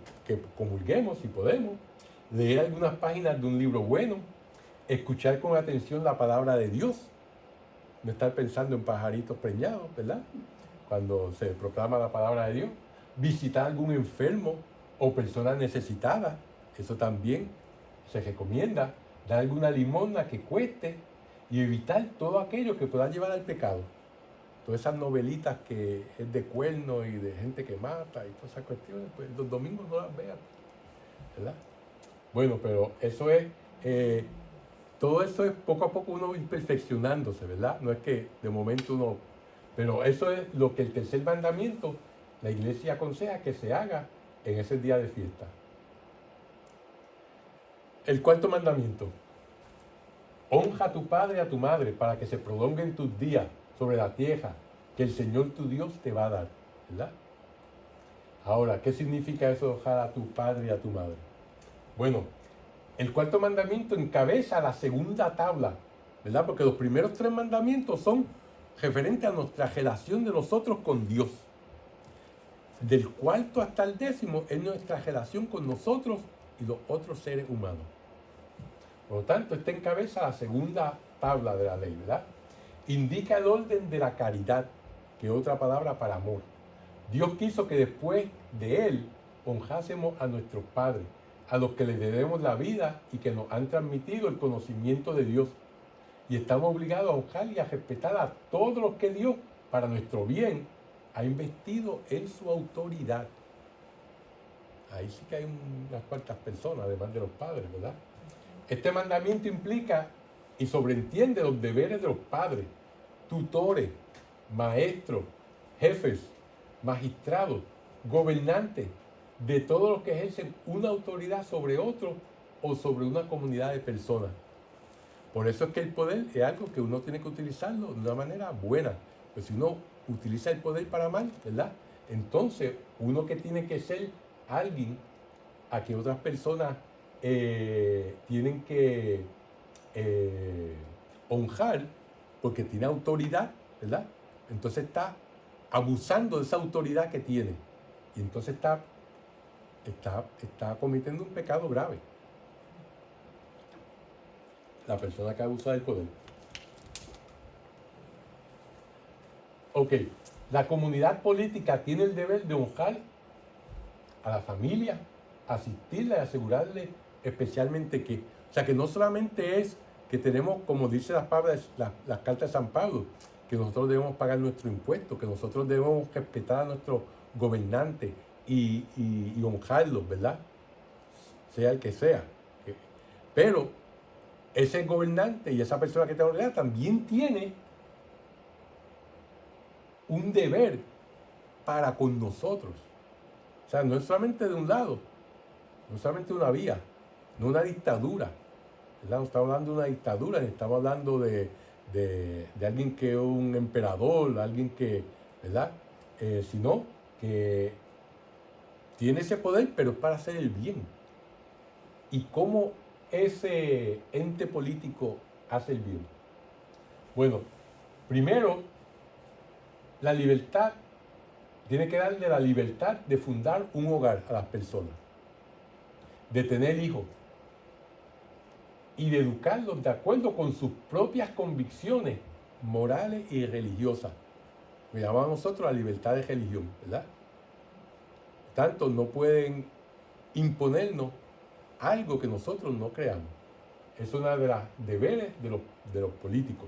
comulguemos si podemos, leer algunas páginas de un libro bueno, escuchar con atención la palabra de Dios, no estar pensando en pajaritos preñados, ¿verdad? Cuando se proclama la palabra de Dios, visitar a algún enfermo o persona necesitada, eso también se recomienda, dar alguna limosna que cueste y evitar todo aquello que pueda llevar al pecado. Todas esas novelitas que es de cuernos y de gente que mata y todas esas cuestiones, pues los domingos no las vean, ¿verdad? Bueno, pero eso es, todo eso es poco a poco uno ir perfeccionándose, ¿verdad? No es que de momento uno, pero eso es lo que el tercer mandamiento, la iglesia aconseja que se haga en ese día de fiesta. El cuarto mandamiento, honra a tu padre y a tu madre para que se prolonguen tus días sobre la tierra que el Señor tu Dios te va a dar, ¿verdad? Ahora, ¿qué significa eso de honrar a tu padre y a tu madre? Bueno, el cuarto mandamiento encabeza la segunda tabla, ¿verdad? Porque los primeros 3 mandamientos son referentes a nuestra relación de nosotros con Dios. Del cuarto hasta el décimo es nuestra relación con nosotros y los otros seres humanos. Por lo tanto, esta encabeza la segunda tabla de la ley, ¿verdad? Indica el orden de la caridad, que es otra palabra para amor. Dios quiso que después de Él honrásemos a nuestros padres, a los que les debemos la vida y que nos han transmitido el conocimiento de Dios. Y estamos obligados a honrar y a respetar a todos los que Dios, para nuestro bien, ha investido en su autoridad. Ahí sí que hay unas cuantas personas, además de los padres, ¿verdad? Este mandamiento implica y sobreentiende los deberes de los padres, tutores, maestros, jefes, magistrados, gobernantes, de todos los que ejercen una autoridad sobre otro o sobre una comunidad de personas. Por eso es que el poder es algo que uno tiene que utilizarlo de una manera buena. Pues si uno utiliza el poder para mal, ¿verdad? Entonces, uno que tiene que ser alguien a que otras personas tienen que honrar porque tiene autoridad, ¿verdad? Entonces está abusando de esa autoridad que tiene. Y entonces está cometiendo un pecado grave. La persona que abusa del poder. Ok, la comunidad política tiene el deber de honrar a la familia, asistirle y asegurarle especialmente que, o sea, que no solamente es que tenemos, como dice las cartas de San Pablo, que nosotros debemos pagar nuestro impuesto, que nosotros debemos respetar a nuestros gobernantes y honrarlos, ¿verdad? Sea el que sea. Pero ese gobernante y esa persona que te rodea también tiene un deber para con nosotros. O sea, no es solamente de un lado, no es solamente una vía, no una dictadura, ¿verdad? No estamos hablando de una dictadura, ni estamos hablando de alguien que es un emperador, alguien que, ¿verdad? Sino que tiene ese poder, pero es para hacer el bien. ¿Y cómo ese ente político hace el bien? Bueno, primero, la libertad, tiene que darle la libertad de fundar un hogar a las personas, de tener hijos y de educarlos de acuerdo con sus propias convicciones morales y religiosas. Lo llamamos nosotros la libertad de religión, ¿verdad? Tanto no pueden imponernos algo que nosotros no creamos. Es una de las deberes de los políticos.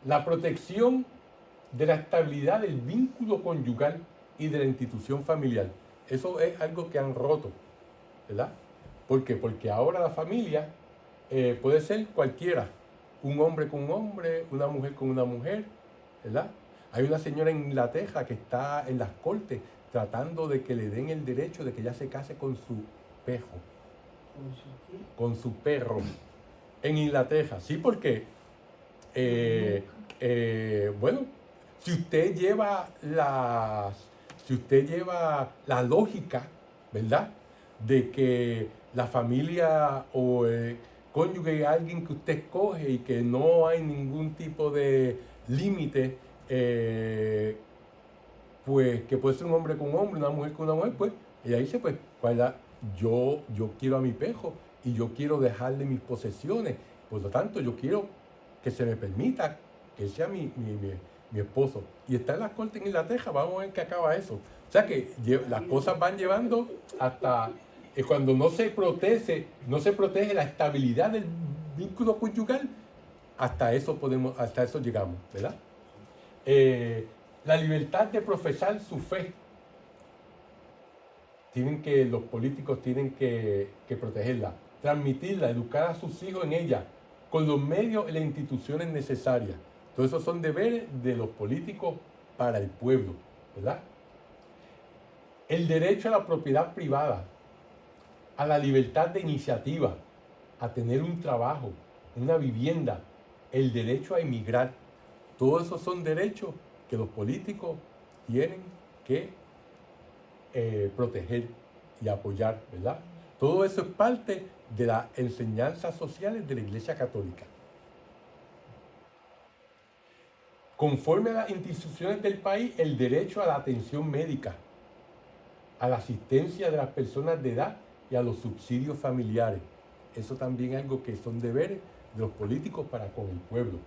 La protección de la estabilidad del vínculo conyugal y de la institución familiar. Eso es algo que han roto, ¿verdad? ¿Por qué? Porque ahora la familia puede ser cualquiera. Un hombre con un hombre, una mujer con una mujer, ¿verdad? Hay una señora en Inglaterra que está en las cortes tratando de que le den el derecho de que ella se case con su perro. ¿Con su qué? Con su perro. En Inglaterra, sí, porque, bueno, si usted lleva la lógica, ¿verdad? De que la familia o cónyuge es alguien que usted escoge y que no hay ningún tipo de límite, pues que puede ser un hombre con un hombre, una mujer con una mujer, pues ella dice, pues, ¿verdad? Yo quiero a mi perro y yo quiero dejarle mis posesiones, por lo tanto yo quiero que se me permita que él sea mi esposo. Y está en las cortes en Inglaterra, vamos a ver qué acaba eso. O sea que las cosas van llevando hasta cuando no se protege la estabilidad del vínculo conyugal, hasta eso llegamos, ¿verdad? La libertad de profesar su fe. Los políticos tienen que protegerla, transmitirla, educar a sus hijos en ella, con los medios y las instituciones necesarias. Todo eso son deberes de los políticos para el pueblo, ¿verdad? El derecho a la propiedad privada, a la libertad de iniciativa, a tener un trabajo, una vivienda, el derecho a emigrar. Todos esos son derechos que los políticos tienen que proteger y apoyar, ¿verdad? Todo eso es parte de las enseñanzas sociales de la Iglesia Católica. Conforme a las instituciones del país, el derecho a la atención médica, a la asistencia de las personas de edad y a los subsidios familiares. Eso también es algo que son deberes de los políticos para con el pueblo.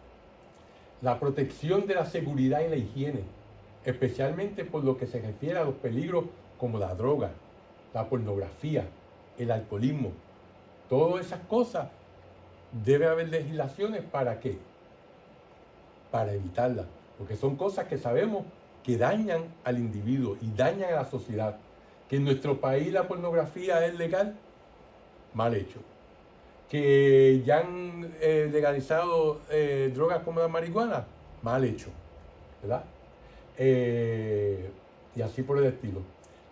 La protección de la seguridad y la higiene, especialmente por lo que se refiere a los peligros como la droga, la pornografía, el alcoholismo. Todas esas cosas, debe haber legislaciones para ¿qué? Para evitarlas, porque son cosas que sabemos que dañan al individuo y dañan a la sociedad. Que en nuestro país la pornografía es legal, mal hecho. Que ya han legalizado drogas como la marihuana, mal hecho, ¿verdad? Y así por el estilo.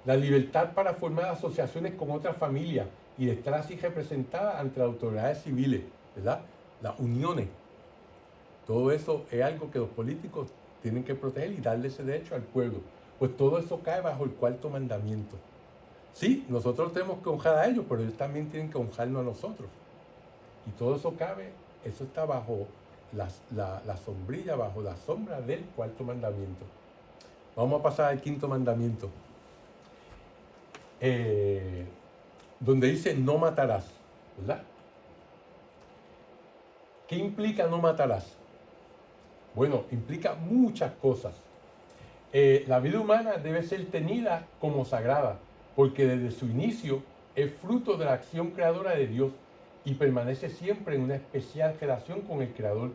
La libertad para formar asociaciones con otras familias y de estar así representadas ante las autoridades civiles, ¿verdad? Las uniones. Todo eso es algo que los políticos tienen que proteger y darle ese derecho al pueblo. Pues todo eso cae bajo el cuarto mandamiento. Sí, nosotros tenemos que honrar a ellos, pero ellos también tienen que honrarnos a nosotros. Y todo eso cabe, eso está bajo la sombrilla, bajo la sombra del cuarto mandamiento. Vamos a pasar al quinto mandamiento. Donde dice no matarás, ¿verdad? ¿Qué implica no matarás? Bueno, implica muchas cosas. La vida humana debe ser tenida como sagrada, porque desde su inicio es fruto de la acción creadora de Dios y permanece siempre en una especial relación con el Creador,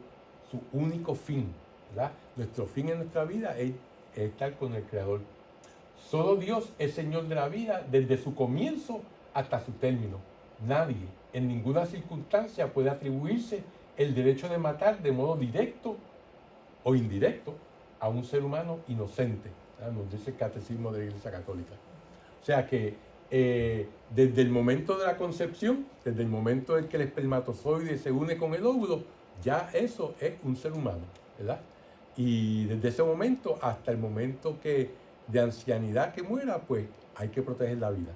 su único fin, ¿verdad? Nuestro fin en nuestra vida es estar con el Creador. Solo Dios es Señor de la vida desde su comienzo hasta su término. Nadie, en ninguna circunstancia, puede atribuirse el derecho de matar de modo directo o indirecto a un ser humano inocente, ¿verdad? Nos dice el Catecismo de la Iglesia Católica. O sea que desde el momento de la concepción, desde el momento en que el espermatozoide se une con el óvulo, ya eso es un ser humano, ¿verdad? Y desde ese momento hasta el momento de ancianidad que muera, pues hay que proteger la vida.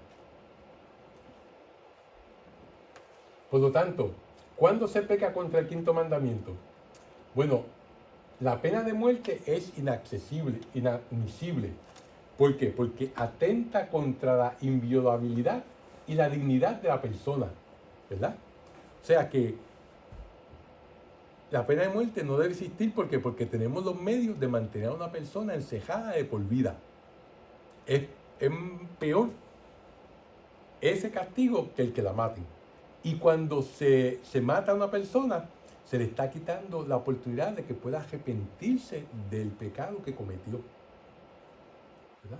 Por lo tanto, ¿cuándo se peca contra el quinto mandamiento? Bueno, la pena de muerte es inaccesible, inadmisible. ¿Por qué? Porque atenta contra la inviolabilidad y la dignidad de la persona, ¿verdad? O sea que la pena de muerte no debe existir porque tenemos los medios de mantener a una persona encejada de por vida. Es peor ese castigo que el que la maten. Y cuando se mata a una persona, se le está quitando la oportunidad de que pueda arrepentirse del pecado que cometió, ¿verdad?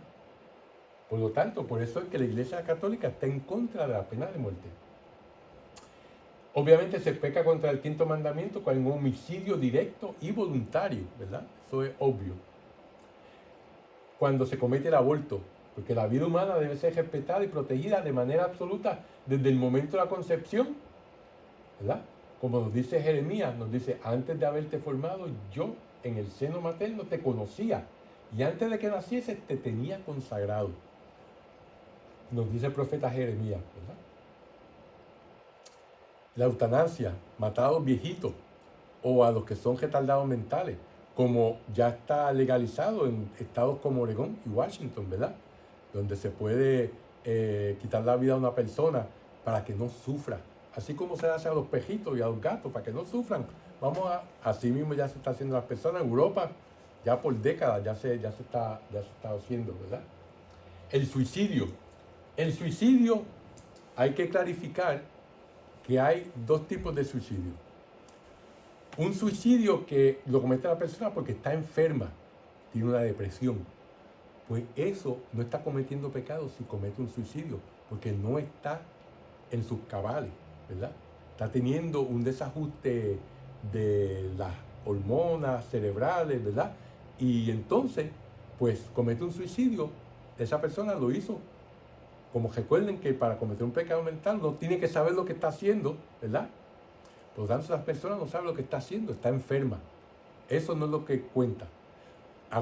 Por lo tanto, por eso es que la Iglesia Católica está en contra de la pena de muerte. Obviamente se peca contra el quinto mandamiento con un homicidio directo y voluntario, ¿verdad? Eso es obvio. Cuando se comete el aborto, porque la vida humana debe ser respetada y protegida de manera absoluta desde el momento de la concepción, ¿verdad? Como nos dice Jeremías, nos dice, antes de haberte formado, yo en el seno materno te conocía, y antes de que nacieses te tenía consagrado. Nos dice el profeta Jeremías, ¿verdad? La eutanasia, matar a los viejitos o a los que son retardados mentales, como ya está legalizado en estados como Oregón y Washington, ¿verdad? Donde se puede quitar la vida a una persona para que no sufra. Así como se hace a los pejitos y a los gatos, para que no sufran. Así mismo ya se está haciendo a las personas. En Europa, ya por décadas, ya se está haciendo, ¿verdad? El suicidio. El suicidio, hay que clarificar que hay dos tipos de suicidio. Un suicidio que lo comete la persona porque está enferma, tiene una depresión. Pues eso no está cometiendo pecado si comete un suicidio, porque no está en sus cabales, ¿verdad? Está teniendo un desajuste de las hormonas cerebrales, ¿verdad? Y entonces, pues comete un suicidio. Esa persona lo hizo. Como recuerden que para cometer un pecado mental uno tiene que saber lo que está haciendo, ¿verdad? Por lo tanto, las personas no saben lo que está haciendo, está enferma. Eso no es lo que cuenta.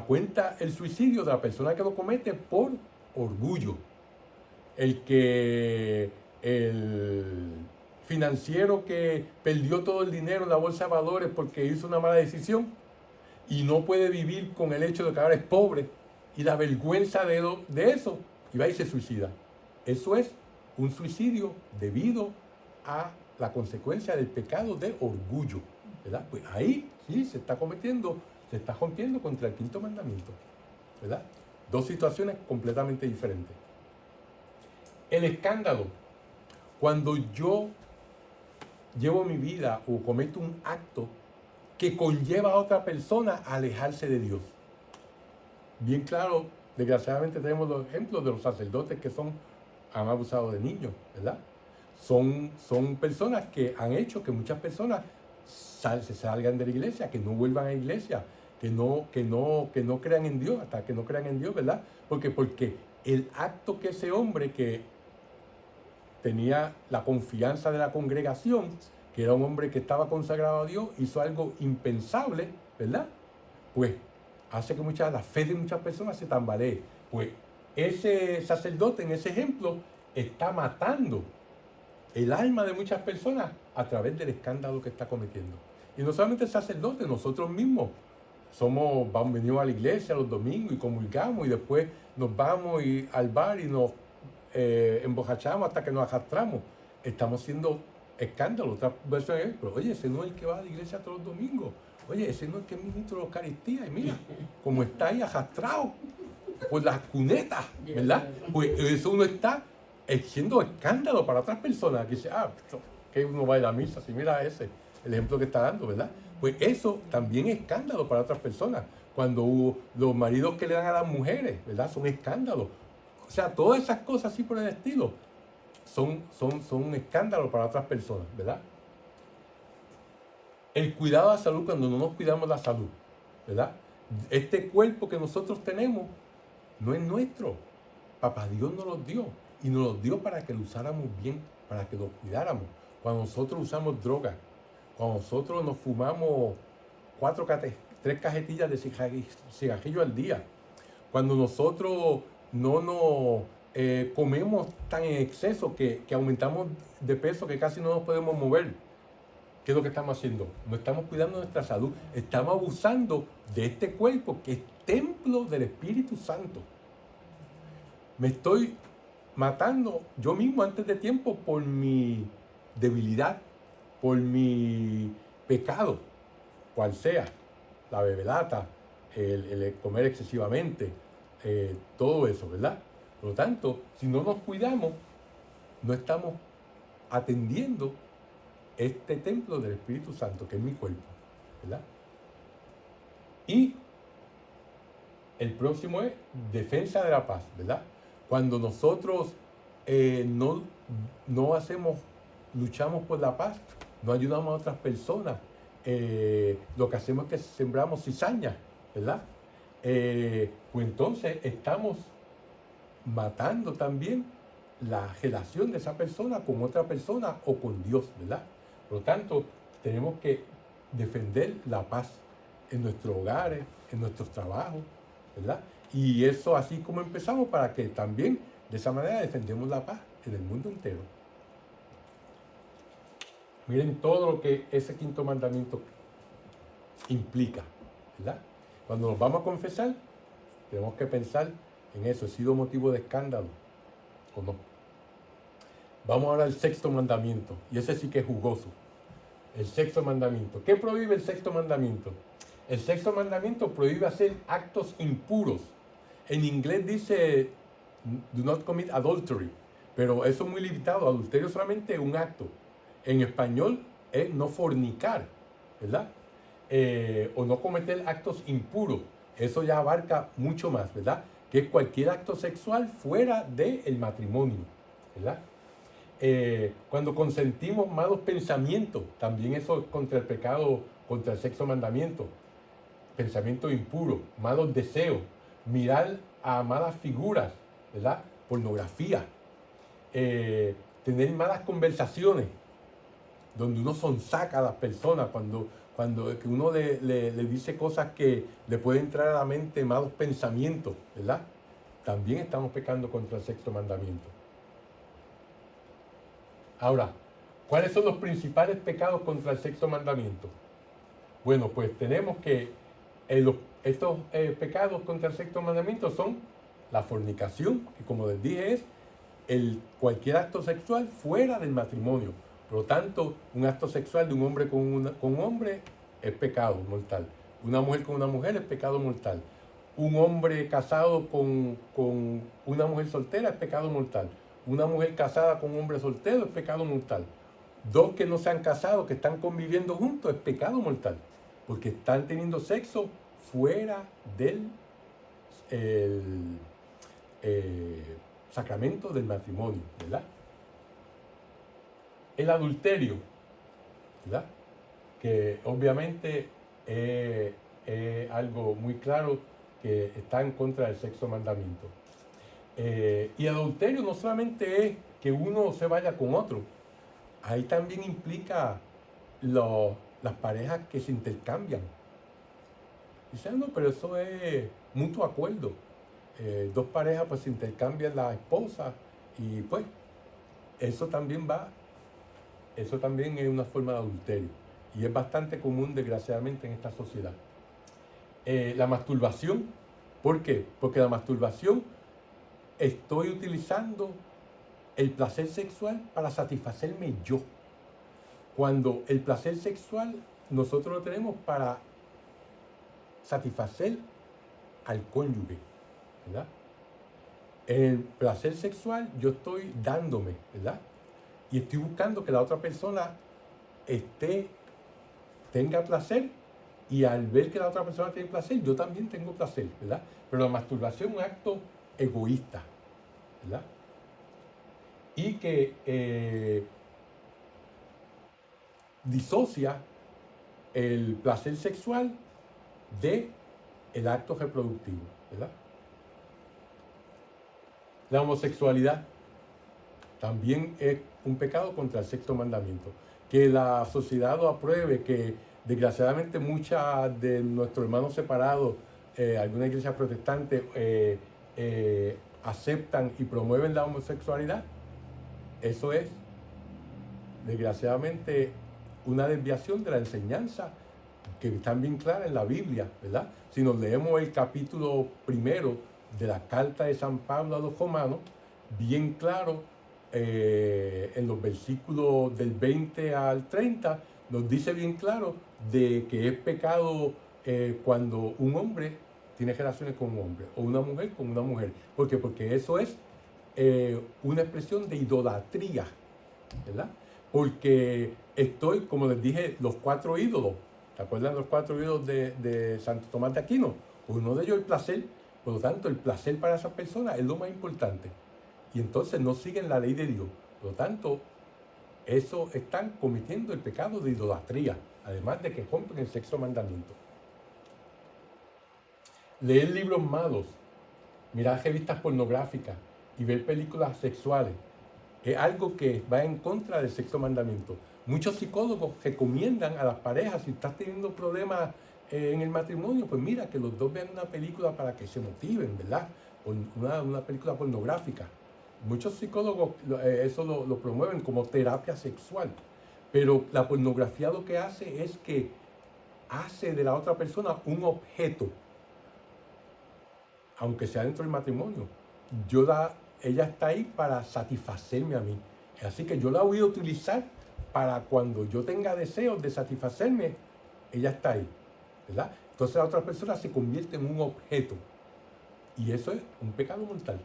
Cuenta el suicidio de la persona que lo comete por orgullo. El financiero que perdió todo el dinero en la bolsa de valores porque hizo una mala decisión y no puede vivir con el hecho de que ahora es pobre y la vergüenza de eso. y va y se suicida. Eso es un suicidio debido a la consecuencia del pecado de orgullo, ¿verdad? Pues ahí sí se está rompiendo contra el quinto mandamiento, ¿verdad? Dos situaciones completamente diferentes. El escándalo, cuando yo llevo mi vida o cometo un acto que conlleva a otra persona a alejarse de Dios. Bien claro, desgraciadamente tenemos los ejemplos de los sacerdotes que han abusado de niños, ¿verdad? Son personas que han hecho que muchas personas se salgan de la iglesia, que no vuelvan a la iglesia, que no crean en Dios, hasta que no crean en Dios, ¿verdad? Porque el acto que ese hombre que tenía la confianza de la congregación, que era un hombre que estaba consagrado a Dios, hizo algo impensable, ¿verdad? Pues hace que la fe de muchas personas se tambalee. Pues ese sacerdote en ese ejemplo está matando el alma de muchas personas a través del escándalo que está cometiendo. Y no solamente el sacerdote, nosotros mismos venimos a la iglesia los domingos y comulgamos y después nos vamos al bar y nos embojachamos hasta que nos arrastramos. Estamos haciendo escándalo. Otra versión es, pero oye, ese no es el que va a la iglesia todos los domingos. Oye, ese no es el que es ministro de la Eucaristía. Y mira, como está ahí arrastrado por las cunetas, ¿verdad? Pues eso uno está haciendo escándalo para otras personas. Que dice, que uno va a la misa, si mira el ejemplo que está dando, ¿verdad? Pues eso también es escándalo para otras personas. Cuando los maridos que le dan a las mujeres, ¿verdad? Son escándalos. O sea, todas esas cosas así por el estilo son un escándalo para otras personas, ¿verdad? El cuidado de la salud, cuando no nos cuidamos la salud, ¿verdad? Este cuerpo que nosotros tenemos no es nuestro. Papá Dios nos lo dio. Y nos lo dio para que lo usáramos bien, para que lo cuidáramos. Cuando nosotros usamos drogas, cuando nosotros nos fumamos 3 cajetillas de cigarrillo al día, cuando nosotros no nos comemos tan en exceso que aumentamos de peso que casi no nos podemos mover, ¿qué es lo que estamos haciendo? No estamos cuidando nuestra salud, estamos abusando de este cuerpo que es templo del Espíritu Santo. Me estoy matando yo mismo antes de tiempo por mi debilidad, por mi pecado, cual sea, la bebelata, el comer excesivamente, todo eso, ¿verdad? Por lo tanto, si no nos cuidamos, no estamos atendiendo este templo del Espíritu Santo, que es mi cuerpo, ¿verdad? Y el próximo es defensa de la paz, ¿verdad? Cuando nosotros luchamos por la paz, no ayudamos a otras personas, lo que hacemos es que sembramos cizaña, ¿verdad? Pues entonces estamos matando también la relación de esa persona con otra persona o con Dios, ¿verdad? Por lo tanto, tenemos que defender la paz en nuestros hogares, en nuestros trabajos, ¿verdad? Y eso así como empezamos para que también de esa manera defendemos la paz en el mundo entero. Miren todo lo que ese quinto mandamiento implica, ¿verdad? Cuando nos vamos a confesar, tenemos que pensar en eso. ¿He sido motivo de escándalo o no? Vamos ahora al sexto mandamiento, y ese sí que es jugoso. El sexto mandamiento. ¿Qué prohíbe el sexto mandamiento? El sexto mandamiento prohíbe hacer actos impuros. En inglés dice, do not commit adultery, pero eso es muy limitado. Adulterio solamente es un acto. En español es no fornicar, ¿verdad? O no cometer actos impuros. Eso ya abarca mucho más, ¿verdad? Que es cualquier acto sexual fuera del matrimonio, ¿verdad? Cuando consentimos malos pensamientos, también eso es contra el pecado, contra el sexto mandamiento. Pensamiento impuro, malos deseos, mirar a malas figuras, ¿verdad? Pornografía, tener malas conversaciones, donde uno sonsaca a las personas, cuando que uno le dice cosas que le pueden entrar a la mente malos pensamientos, ¿verdad? También estamos pecando contra el sexto mandamiento. Ahora, ¿cuáles son los principales pecados contra el sexto mandamiento? Bueno, pues tenemos que estos pecados contra el sexto mandamiento son la fornicación, que como les dije es cualquier acto sexual fuera del matrimonio. Por lo tanto, un acto sexual de un hombre con un hombre es pecado mortal. Una mujer con una mujer es pecado mortal. Un hombre casado con una mujer soltera es pecado mortal. Una mujer casada con un hombre soltero es pecado mortal. Dos que no se han casado, que están conviviendo juntos, es pecado mortal. Porque están teniendo sexo fuera del sacramento del matrimonio, ¿verdad? El adulterio, ¿verdad? Que obviamente es algo muy claro que está en contra del sexto mandamiento. Y el adulterio no solamente es que uno se vaya con otro, ahí también implica las parejas que se intercambian. Dicen, no, pero eso es mutuo acuerdo. Dos parejas pues se intercambian la esposa y pues eso también es una forma de adulterio y es bastante común desgraciadamente en esta sociedad. La masturbación, ¿por qué? Porque la masturbación estoy utilizando el placer sexual para satisfacerme yo, cuando el placer sexual nosotros lo tenemos para satisfacer al cónyuge, ¿verdad? El placer sexual yo estoy dándome, ¿verdad? Y estoy buscando que la otra persona tenga placer, y al ver que la otra persona tiene placer, yo también tengo placer, ¿verdad? Pero la masturbación es un acto egoísta, ¿verdad? Y que disocia el placer sexual del acto reproductivo, ¿verdad? La homosexualidad también es un pecado contra el sexto mandamiento. Que la sociedad lo apruebe, que desgraciadamente muchas de nuestros hermanos separados, algunas iglesias protestantes, aceptan y promueven la homosexualidad, eso es desgraciadamente una desviación de la enseñanza que está bien clara en la Biblia, ¿verdad? Si nos leemos el capítulo 1 de la carta de San Pablo a los romanos, bien claro, en los versículos del 20 al 30, nos dice bien claro de que es pecado cuando un hombre tiene relaciones con un hombre o una mujer con una mujer. ¿Por qué? Porque eso es una expresión de idolatría, ¿verdad? Porque estoy, como les dije, los 4 ídolos. ¿Se acuerdan los 4 ídolos de Santo Tomás de Aquino? Uno de ellos el placer. Por lo tanto, el placer para esa persona es lo más importante. Y entonces no siguen la ley de Dios. Por lo tanto, eso están cometiendo el pecado de idolatría, además de que rompen el sexto mandamiento. Leer libros malos, mirar revistas pornográficas y ver películas sexuales es algo que va en contra del sexto mandamiento. Muchos psicólogos recomiendan a las parejas, si estás teniendo problemas en el matrimonio, pues mira, que los dos vean una película para que se motiven, ¿verdad? Una película pornográfica. Muchos psicólogos eso lo promueven como terapia sexual. Pero la pornografía lo que hace es que hace de la otra persona un objeto, aunque sea dentro del matrimonio. Ella está ahí para satisfacerme a mí. Así que yo la voy a utilizar para cuando yo tenga deseos de satisfacerme, ella está ahí, ¿verdad? Entonces la otra persona se convierte en un objeto. Y eso es un pecado mortal.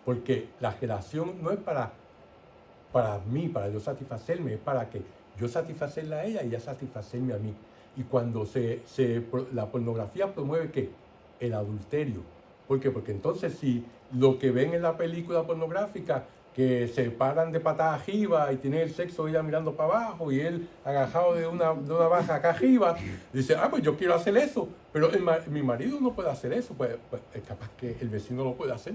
Porque la relación no es para mí, para yo satisfacerme, es para que yo satisfacerla a ella y ella satisfacerme a mí. Y cuando la pornografía promueve ¿qué? El adulterio. ¿Por qué? Porque entonces si lo que ven en la película pornográfica, que se paran de patada arriba y tienen el sexo ella mirando para abajo y él agajado de una baja acá arriba, dice, pues yo quiero hacer eso, pero mi marido no puede hacer eso, pues es capaz que el vecino lo puede hacer.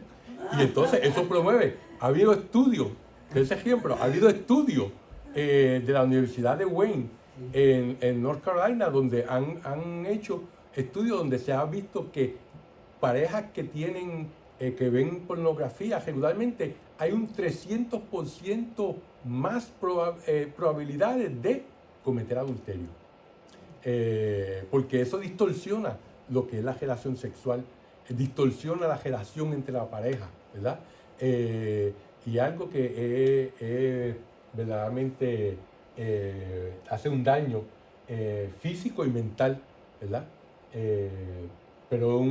Y entonces eso promueve. Ha habido estudios, de ese ejemplo, ha habido estudios de la Universidad de Wayne en North Carolina, donde han hecho estudios donde se ha visto que parejas que ven pornografía regularmente, hay un 300% más probabilidades de cometer adulterio. Porque eso distorsiona lo que es la relación sexual distorsiona la relación entre la pareja, ¿verdad? Y algo que verdaderamente hace un daño físico y mental, ¿verdad? Pero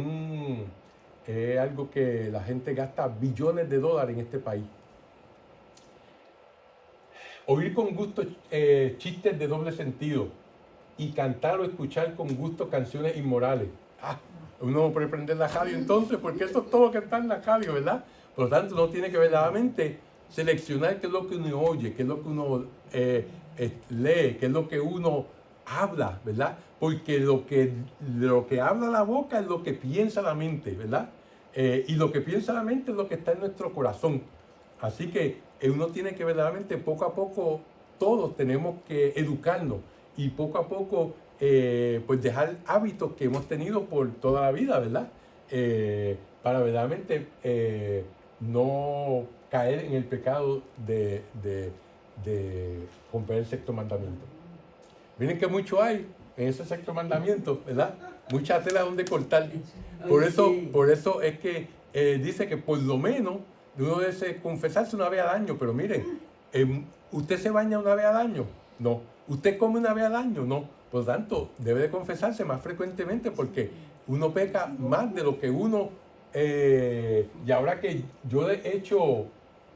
es algo que la gente gasta billones de dólares en este país. Oír con gusto chistes de doble sentido y cantar o escuchar con gusto canciones inmorales. Uno no puede prender la radio entonces, porque eso es todo lo que está en la radio, ¿verdad? Por lo tanto, uno tiene que verdaderamente seleccionar qué es lo que uno oye, qué es lo que uno lee, qué es lo que uno habla, ¿verdad? Porque lo que habla la boca es lo que piensa la mente, ¿verdad? Y lo que piensa la mente es lo que está en nuestro corazón. Así que uno tiene que verdaderamente poco a poco, todos tenemos que educarnos y poco a poco pues dejar hábitos que hemos tenido por toda la vida, ¿verdad? Para verdaderamente no caer en el pecado de romper el sexto mandamiento. Miren que mucho hay en ese sexto mandamiento, ¿verdad? Mucha tela donde cortar. Por eso es que dice que por lo menos uno debe confesarse una vez al año, pero miren, ¿usted se baña una vez al año? No. ¿Usted come una vez al año? No. Por lo tanto, debe de confesarse más frecuentemente porque uno peca más de lo que uno... y ahora que yo he hecho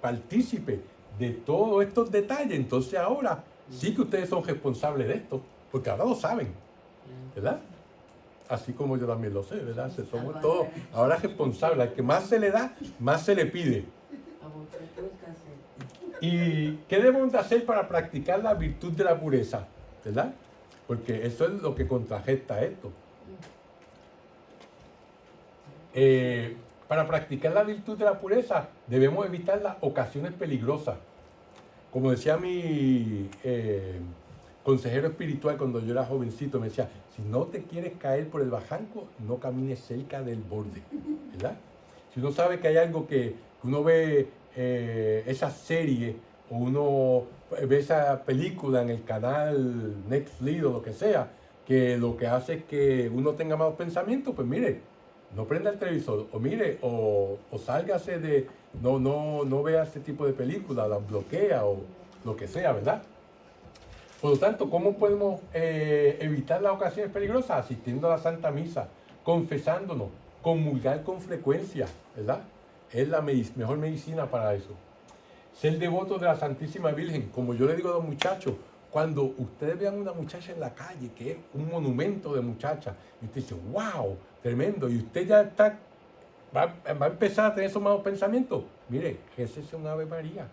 partícipe de todos estos detalles, entonces ahora sí que ustedes son responsables de esto, porque ahora lo saben, ¿verdad? Así como yo también lo sé, ¿verdad? Somos todos ahora responsables. Al que más se le da, más se le pide. ¿Y qué debemos de hacer para practicar la virtud de la pureza? ¿Verdad? Porque eso es lo que contrarresta esto. Para practicar la virtud de la pureza, debemos evitar las ocasiones peligrosas. Como decía mi consejero espiritual cuando yo era jovencito, me decía, si no te quieres caer por el barranco, no camines cerca del borde, ¿verdad? Si uno sabe que hay algo que uno ve esa serie o uno ve esa película en el canal Netflix o lo que sea, que lo que hace es que uno tenga malos pensamientos, pues mire, no prenda el televisor, o mire, o sálgase de, no vea ese tipo de películas, las bloquea o lo que sea, ¿verdad? Por lo tanto, ¿cómo podemos evitar las ocasiones peligrosas? Asistiendo a la Santa Misa, confesándonos, comulgar con frecuencia, ¿verdad? Es la mejor medicina para eso. Ser devoto de la Santísima Virgen, como yo le digo a los muchachos, cuando ustedes vean una muchacha en la calle, que es un monumento de muchacha, y usted dice, wow, tremendo, y usted ya va a empezar a tener esos malos pensamientos, mire, récese un Ave María,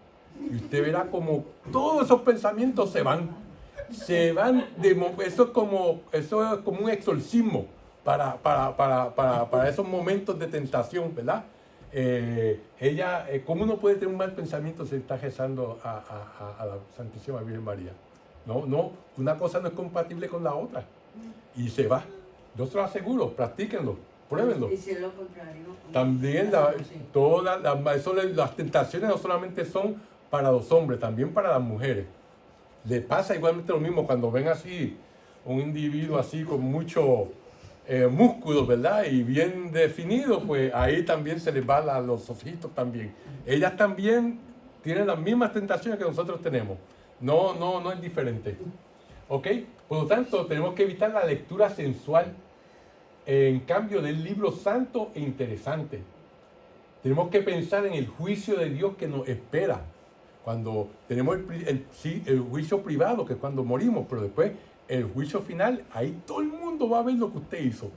y usted verá como todos esos pensamientos se van, eso es como un exorcismo para esos momentos de tentación, ¿verdad? ¿Cómo uno puede tener un mal pensamiento si está rezando a la Santísima Virgen María? No, una cosa no es compatible con la otra. Y se va. Yo se lo aseguro, practíquenlo, pruébenlo. Y si es lo contrario. También las tentaciones no solamente son para los hombres, también para las mujeres. Les pasa igualmente lo mismo cuando ven así un individuo así con mucho músculos, ¿verdad? Y bien definido, pues ahí también se les va los ojitos también. Ellas también tienen las mismas tentaciones que nosotros tenemos. No es diferente. ¿Ok? Por lo tanto, tenemos que evitar la lectura sensual en cambio del libro santo e interesante. Tenemos que pensar en el juicio de Dios que nos espera. Cuando tenemos el juicio privado, que es cuando morimos, pero después el juicio final, ahí todo el mundo va a ver lo que usted hizo.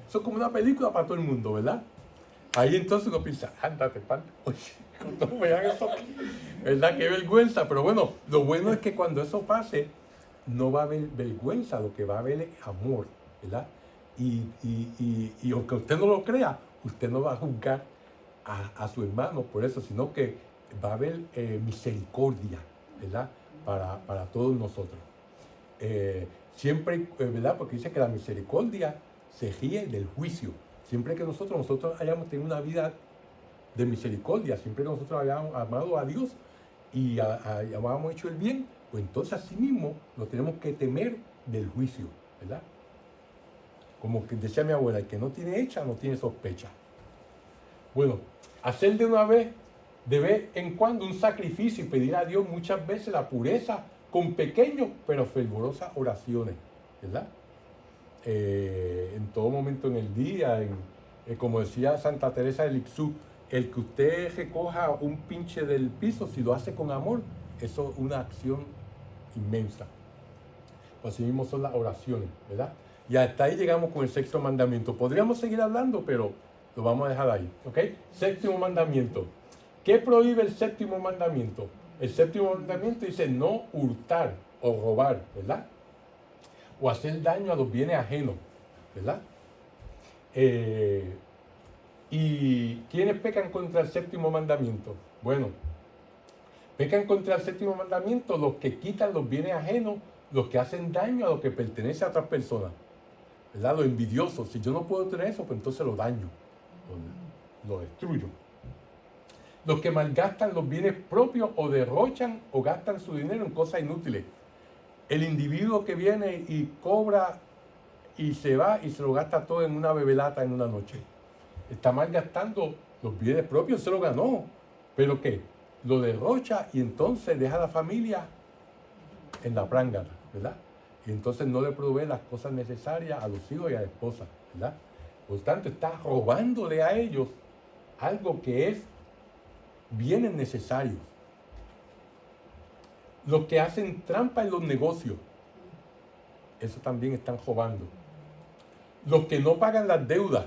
Eso es como una película para todo el mundo, ¿verdad? Ahí entonces uno piensa, ándate, pan. Oye, no vean eso. ¿Verdad? Qué vergüenza. Pero bueno, lo bueno es que cuando eso pase, no va a haber vergüenza, lo que va a haber es amor, ¿verdad? Y aunque usted no lo crea, usted no va a juzgar a su hermano por eso, sino que va a haber misericordia, ¿verdad? Para todos nosotros. Siempre, ¿verdad? Porque dice que la misericordia se ríe del juicio. Siempre que nosotros hayamos tenido una vida de misericordia, siempre que nosotros hayamos amado a Dios y hayamos hecho el bien, pues entonces así mismo nos tenemos que temer del juicio, ¿verdad? Como que decía mi abuela, el que no tiene hecha no tiene sospecha, Bueno, hacer de vez en cuando, un sacrificio y pedir a Dios muchas veces la pureza con pequeños pero fervorosas oraciones, ¿verdad? En todo momento en el día, como decía Santa Teresa de Lixú, el que usted recoja un pinche del piso, si lo hace con amor, eso es una acción inmensa. Pues así mismo son las oraciones, ¿verdad? Y hasta ahí llegamos con el sexto mandamiento. Podríamos seguir hablando, pero lo vamos a dejar ahí, ¿ok? Séptimo mandamiento. ¿Qué prohíbe el séptimo mandamiento? El séptimo mandamiento dice no hurtar o robar, ¿verdad? O hacer daño a los bienes ajenos, ¿verdad? ¿Y quiénes pecan contra el séptimo mandamiento? Bueno, pecan contra el séptimo mandamiento los que quitan los bienes ajenos, los que hacen daño a lo que pertenece a otras personas, ¿verdad? Los envidiosos. Si yo no puedo tener eso, pues entonces lo daño, lo destruyo. Los que malgastan los bienes propios o derrochan o gastan su dinero en cosas inútiles. El individuo que viene y cobra y se va y se lo gasta todo en una bebelata en una noche. Está malgastando los bienes propios, se lo ganó. ¿Pero qué? Lo derrocha y entonces deja a la familia en la prángana, ¿verdad? Y entonces no le provee las cosas necesarias a los hijos y a la esposa, ¿verdad? Por tanto, está robándole a ellos algo que es bienes necesarios. Los que hacen trampa en los negocios, eso también están robando. Los que no pagan las deudas,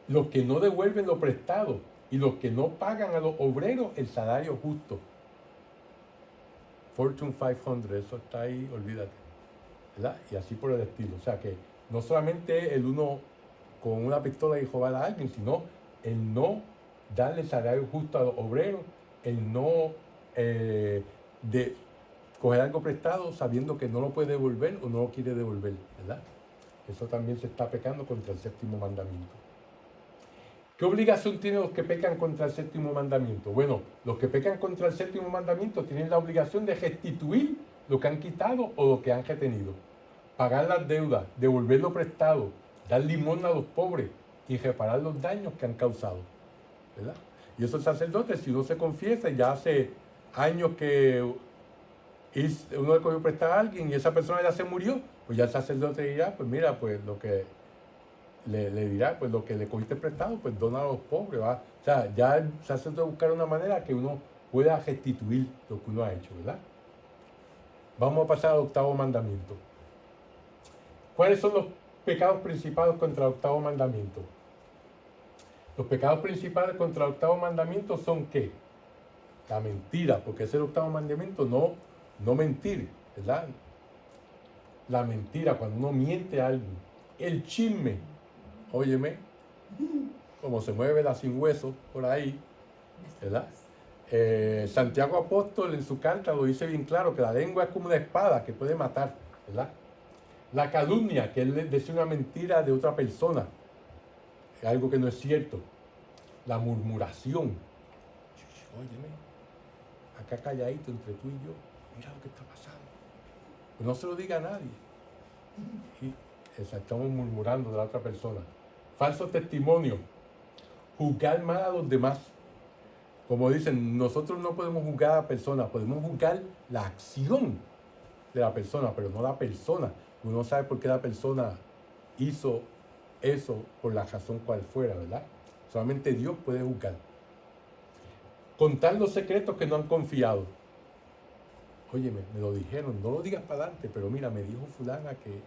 los que no devuelven lo prestado y los que no pagan a los obreros el salario justo. Fortune 500, eso está ahí, olvídate, ¿verdad? Y así por el estilo. O sea que no solamente el uno con una pistola y robar a alguien, sino el no darle salario justo a los obreros, el no de coger algo prestado sabiendo que no lo puede devolver o no lo quiere devolver, ¿verdad? Eso también se está pecando contra el séptimo mandamiento. ¿Qué obligación tienen los que pecan contra el séptimo mandamiento? Bueno, los que pecan contra el séptimo mandamiento tienen la obligación de restituir lo que han quitado o lo que han retenido, pagar las deudas, devolver lo prestado, dar limosna a los pobres y reparar los daños que han causado, ¿verdad? Y esos sacerdotes, si uno se confiesa, ya hace años que uno le cogió prestar a alguien y esa persona ya se murió, pues ya el sacerdote dirá, pues mira, pues lo que le dirá, pues lo que le cogiste prestado, pues dona a los pobres, ¿va? O sea, ya el sacerdote buscar una manera que uno pueda restituir lo que uno ha hecho, ¿verdad? Vamos a pasar al octavo mandamiento. ¿Cuáles son los pecados principales contra el octavo mandamiento? Los pecados principales contra el octavo mandamiento son ¿qué? La mentira, porque es el octavo mandamiento, no mentir, ¿verdad? La mentira, cuando uno miente a alguien. El chisme, óyeme, como se mueve la sin hueso por ahí, ¿verdad? Santiago Apóstol en su carta lo dice bien claro, que la lengua es como una espada que puede matar, ¿verdad? La calumnia, que es decir una mentira de otra persona, algo que no es cierto. La murmuración. Óyeme, acá calladito entre tú y yo, mira lo que está pasando. Pues no se lo diga a nadie. Y estamos murmurando de la otra persona. Falso testimonio. Juzgar mal a los demás. Como dicen, nosotros no podemos juzgar a la persona, podemos juzgar la acción de la persona, pero no la persona. Uno no sabe por qué la persona hizo eso por la razón cual fuera, ¿verdad? Solamente Dios puede juzgar. Contar los secretos que no han confiado. Oye, me lo dijeron, no lo digas para adelante, pero mira, me dijo fulana que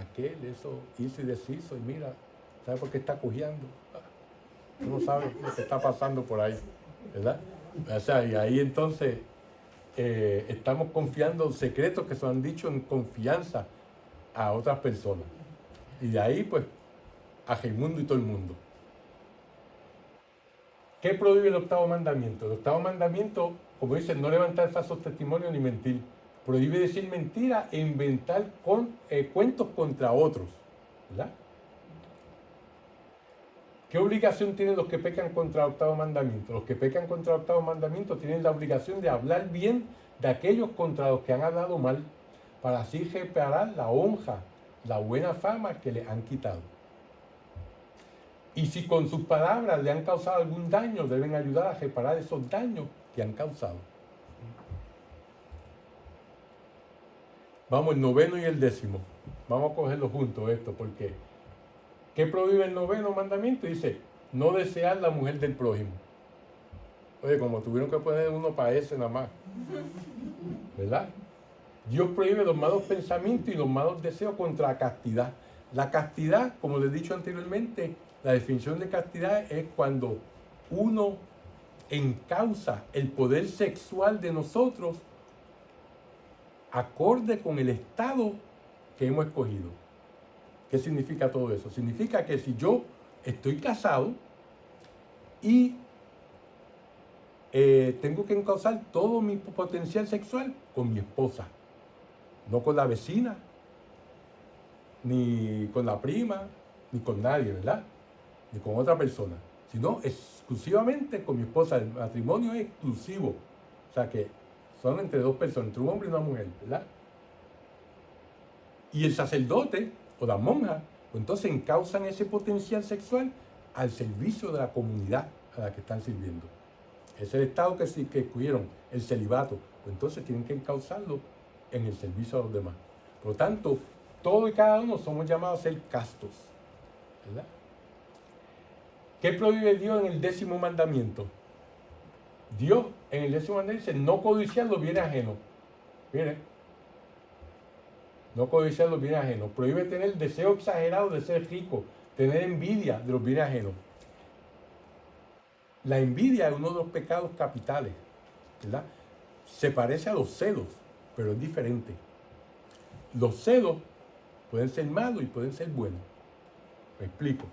aquel eso hizo y deshizo y mira, ¿sabe por qué está cojeando? Tú no sabes lo que está pasando por ahí, ¿verdad? O sea, y ahí entonces estamos confiando secretos que se han dicho en confianza a otras personas. Y de ahí, pues, a Raimundo y todo el mundo. ¿Qué prohíbe el octavo mandamiento? El octavo mandamiento, como dicen, no levantar falsos testimonios ni mentir. Prohíbe decir mentira e inventar cuentos contra otros, ¿verdad? ¿Qué obligación tienen los que pecan contra el octavo mandamiento? Los que pecan contra el octavo mandamiento tienen la obligación de hablar bien de aquellos contra los que han hablado mal, para así reparar la honra, la buena fama que les han quitado. Y si con sus palabras le han causado algún daño, deben ayudar a reparar esos daños que han causado. Vamos, el noveno y el décimo. Vamos a cogerlo juntos esto, porque ¿qué prohíbe el noveno mandamiento? Dice, no desear la mujer del prójimo. Oye, como tuvieron que poner uno para ese nada más. ¿Verdad? Dios prohíbe los malos pensamientos y los malos deseos contra la castidad. La castidad, como les he dicho anteriormente, la definición de castidad es cuando uno encausa el poder sexual de nosotros acorde con el estado que hemos escogido. ¿Qué significa todo eso? Significa que si yo estoy casado y tengo que encauzar todo mi potencial sexual con mi esposa, no con la vecina, ni con la prima, ni con nadie, ¿verdad? Ni con otra persona, sino exclusivamente con mi esposa. El matrimonio es exclusivo, o sea que son entre dos personas, entre un hombre y una mujer, ¿verdad? Y el sacerdote o la monja, pues entonces encausan ese potencial sexual al servicio de la comunidad a la que están sirviendo. Es el estado que escogieron, el celibato, pues entonces tienen que encauzarlo en el servicio a los demás. Por lo tanto, todos y cada uno somos llamados a ser castos, ¿verdad? ¿Qué prohíbe Dios en el 10º mandamiento? Dios en el 10º mandamiento dice, no codiciar los bienes ajenos. Miren, no codiciar los bienes ajenos. Prohíbe tener deseo exagerado de ser rico, tener envidia de los bienes ajenos. La envidia es uno de los pecados capitales, ¿verdad? Se parece a los celos, pero es diferente. Los celos pueden ser malos y pueden ser buenos. Me explico.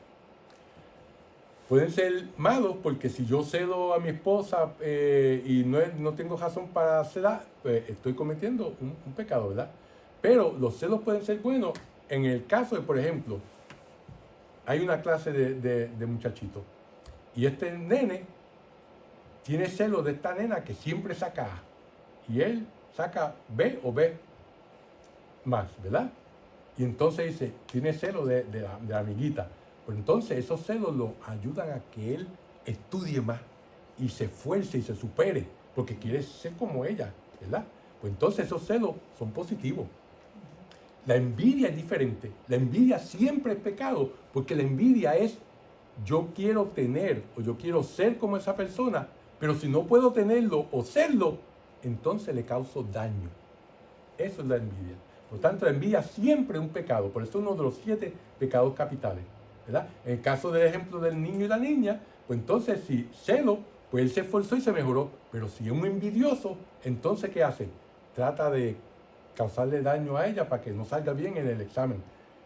Pueden ser malos porque si yo cedo a mi esposa y no tengo razón para celar, pues estoy cometiendo un pecado, ¿verdad? Pero los celos pueden ser buenos en el caso de, por ejemplo, hay una clase de muchachitos y este nene tiene celos de esta nena que siempre saca A y él saca B o B más, ¿verdad? Y entonces dice, tiene celos de la amiguita. Pues entonces esos celos lo ayudan a que él estudie más y se esfuerce y se supere, porque quiere ser como ella, ¿verdad? Pues entonces esos celos son positivos. La envidia es diferente. La envidia siempre es pecado, porque la envidia es yo quiero tener o yo quiero ser como esa persona, pero si no puedo tenerlo o serlo, entonces le causo daño. Eso es la envidia. Por lo tanto, la envidia siempre es un pecado. Por eso es uno de los 7 pecados capitales, ¿verdad? En el caso del ejemplo del niño y la niña, pues entonces si celo, pues él se esforzó y se mejoró. Pero si es un envidioso, entonces ¿qué hace? Trata de causarle daño a ella para que no salga bien en el examen.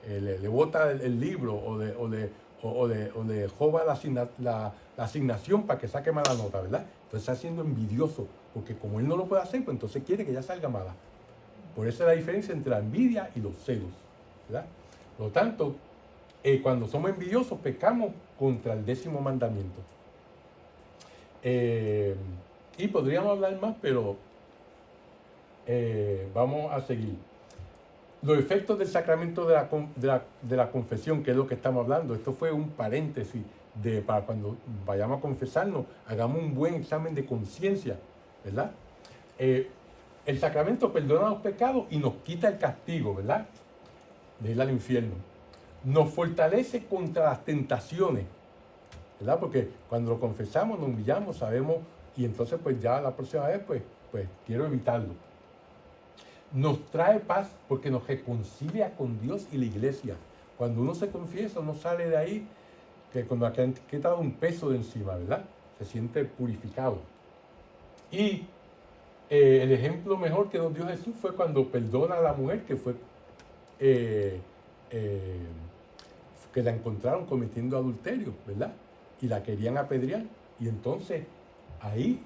Le bota el libro o le joba la asignación para que saque mala nota, ¿verdad? Entonces está siendo envidioso, porque como él no lo puede hacer, pues entonces quiere que ella salga mala. Por eso es la diferencia entre la envidia y los celos, ¿verdad? Por lo tanto, cuando somos envidiosos, pecamos contra el 10º mandamiento. Y podríamos hablar más, pero vamos a seguir. Los efectos del sacramento de la confesión, que es lo que estamos hablando. Esto fue un paréntesis para cuando vayamos a confesarnos, hagamos un buen examen de conciencia, ¿verdad? El sacramento perdona los pecados y nos quita el castigo, ¿verdad? De ir al infierno. Nos fortalece contra las tentaciones, ¿verdad? Porque cuando lo confesamos, nos humillamos, sabemos, y entonces pues ya la próxima vez pues quiero evitarlo. Nos trae paz porque nos reconcilia con Dios y la iglesia. Cuando uno se confiesa, uno sale de ahí que cuando ha quitado un peso de encima, ¿verdad? Se siente purificado. Y el ejemplo mejor que nos dio Jesús fue cuando perdona a la mujer que fue que la encontraron cometiendo adulterio, ¿verdad? Y la querían apedrear. Y entonces ahí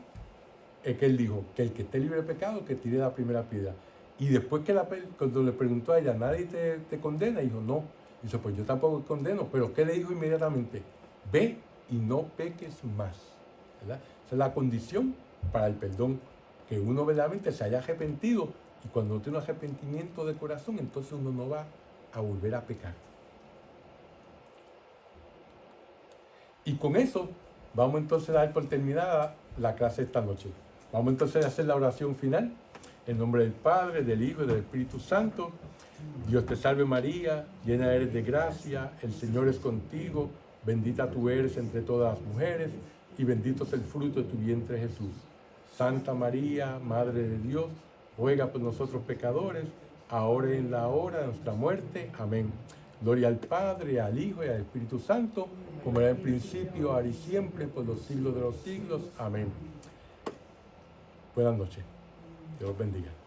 es que él dijo que el que esté libre de pecado que tire la primera piedra. Y después que cuando le preguntó a ella, ¿nadie te condena? Dijo, no. Dice, pues yo tampoco te condeno. Pero ¿qué le dijo inmediatamente? Ve y no peques más, ¿verdad? Esa es la condición para el perdón, que uno verdaderamente se haya arrepentido, y cuando uno tiene un arrepentimiento de corazón, entonces uno no va a volver a pecar. Y con eso vamos entonces a dar por terminada la clase esta noche. Vamos entonces a hacer la oración final. En nombre del Padre, del Hijo y del Espíritu Santo. Dios te salve María, llena eres de gracia, el Señor es contigo, bendita tú eres entre todas las mujeres, y bendito es el fruto de tu vientre Jesús. Santa María, Madre de Dios, ruega por nosotros pecadores, ahora y en la hora de nuestra muerte. Amén. Gloria al Padre, al Hijo y al Espíritu Santo, como era en principio, ahora y siempre, por los siglos de los siglos. Amén. Buenas noches. Dios los bendiga.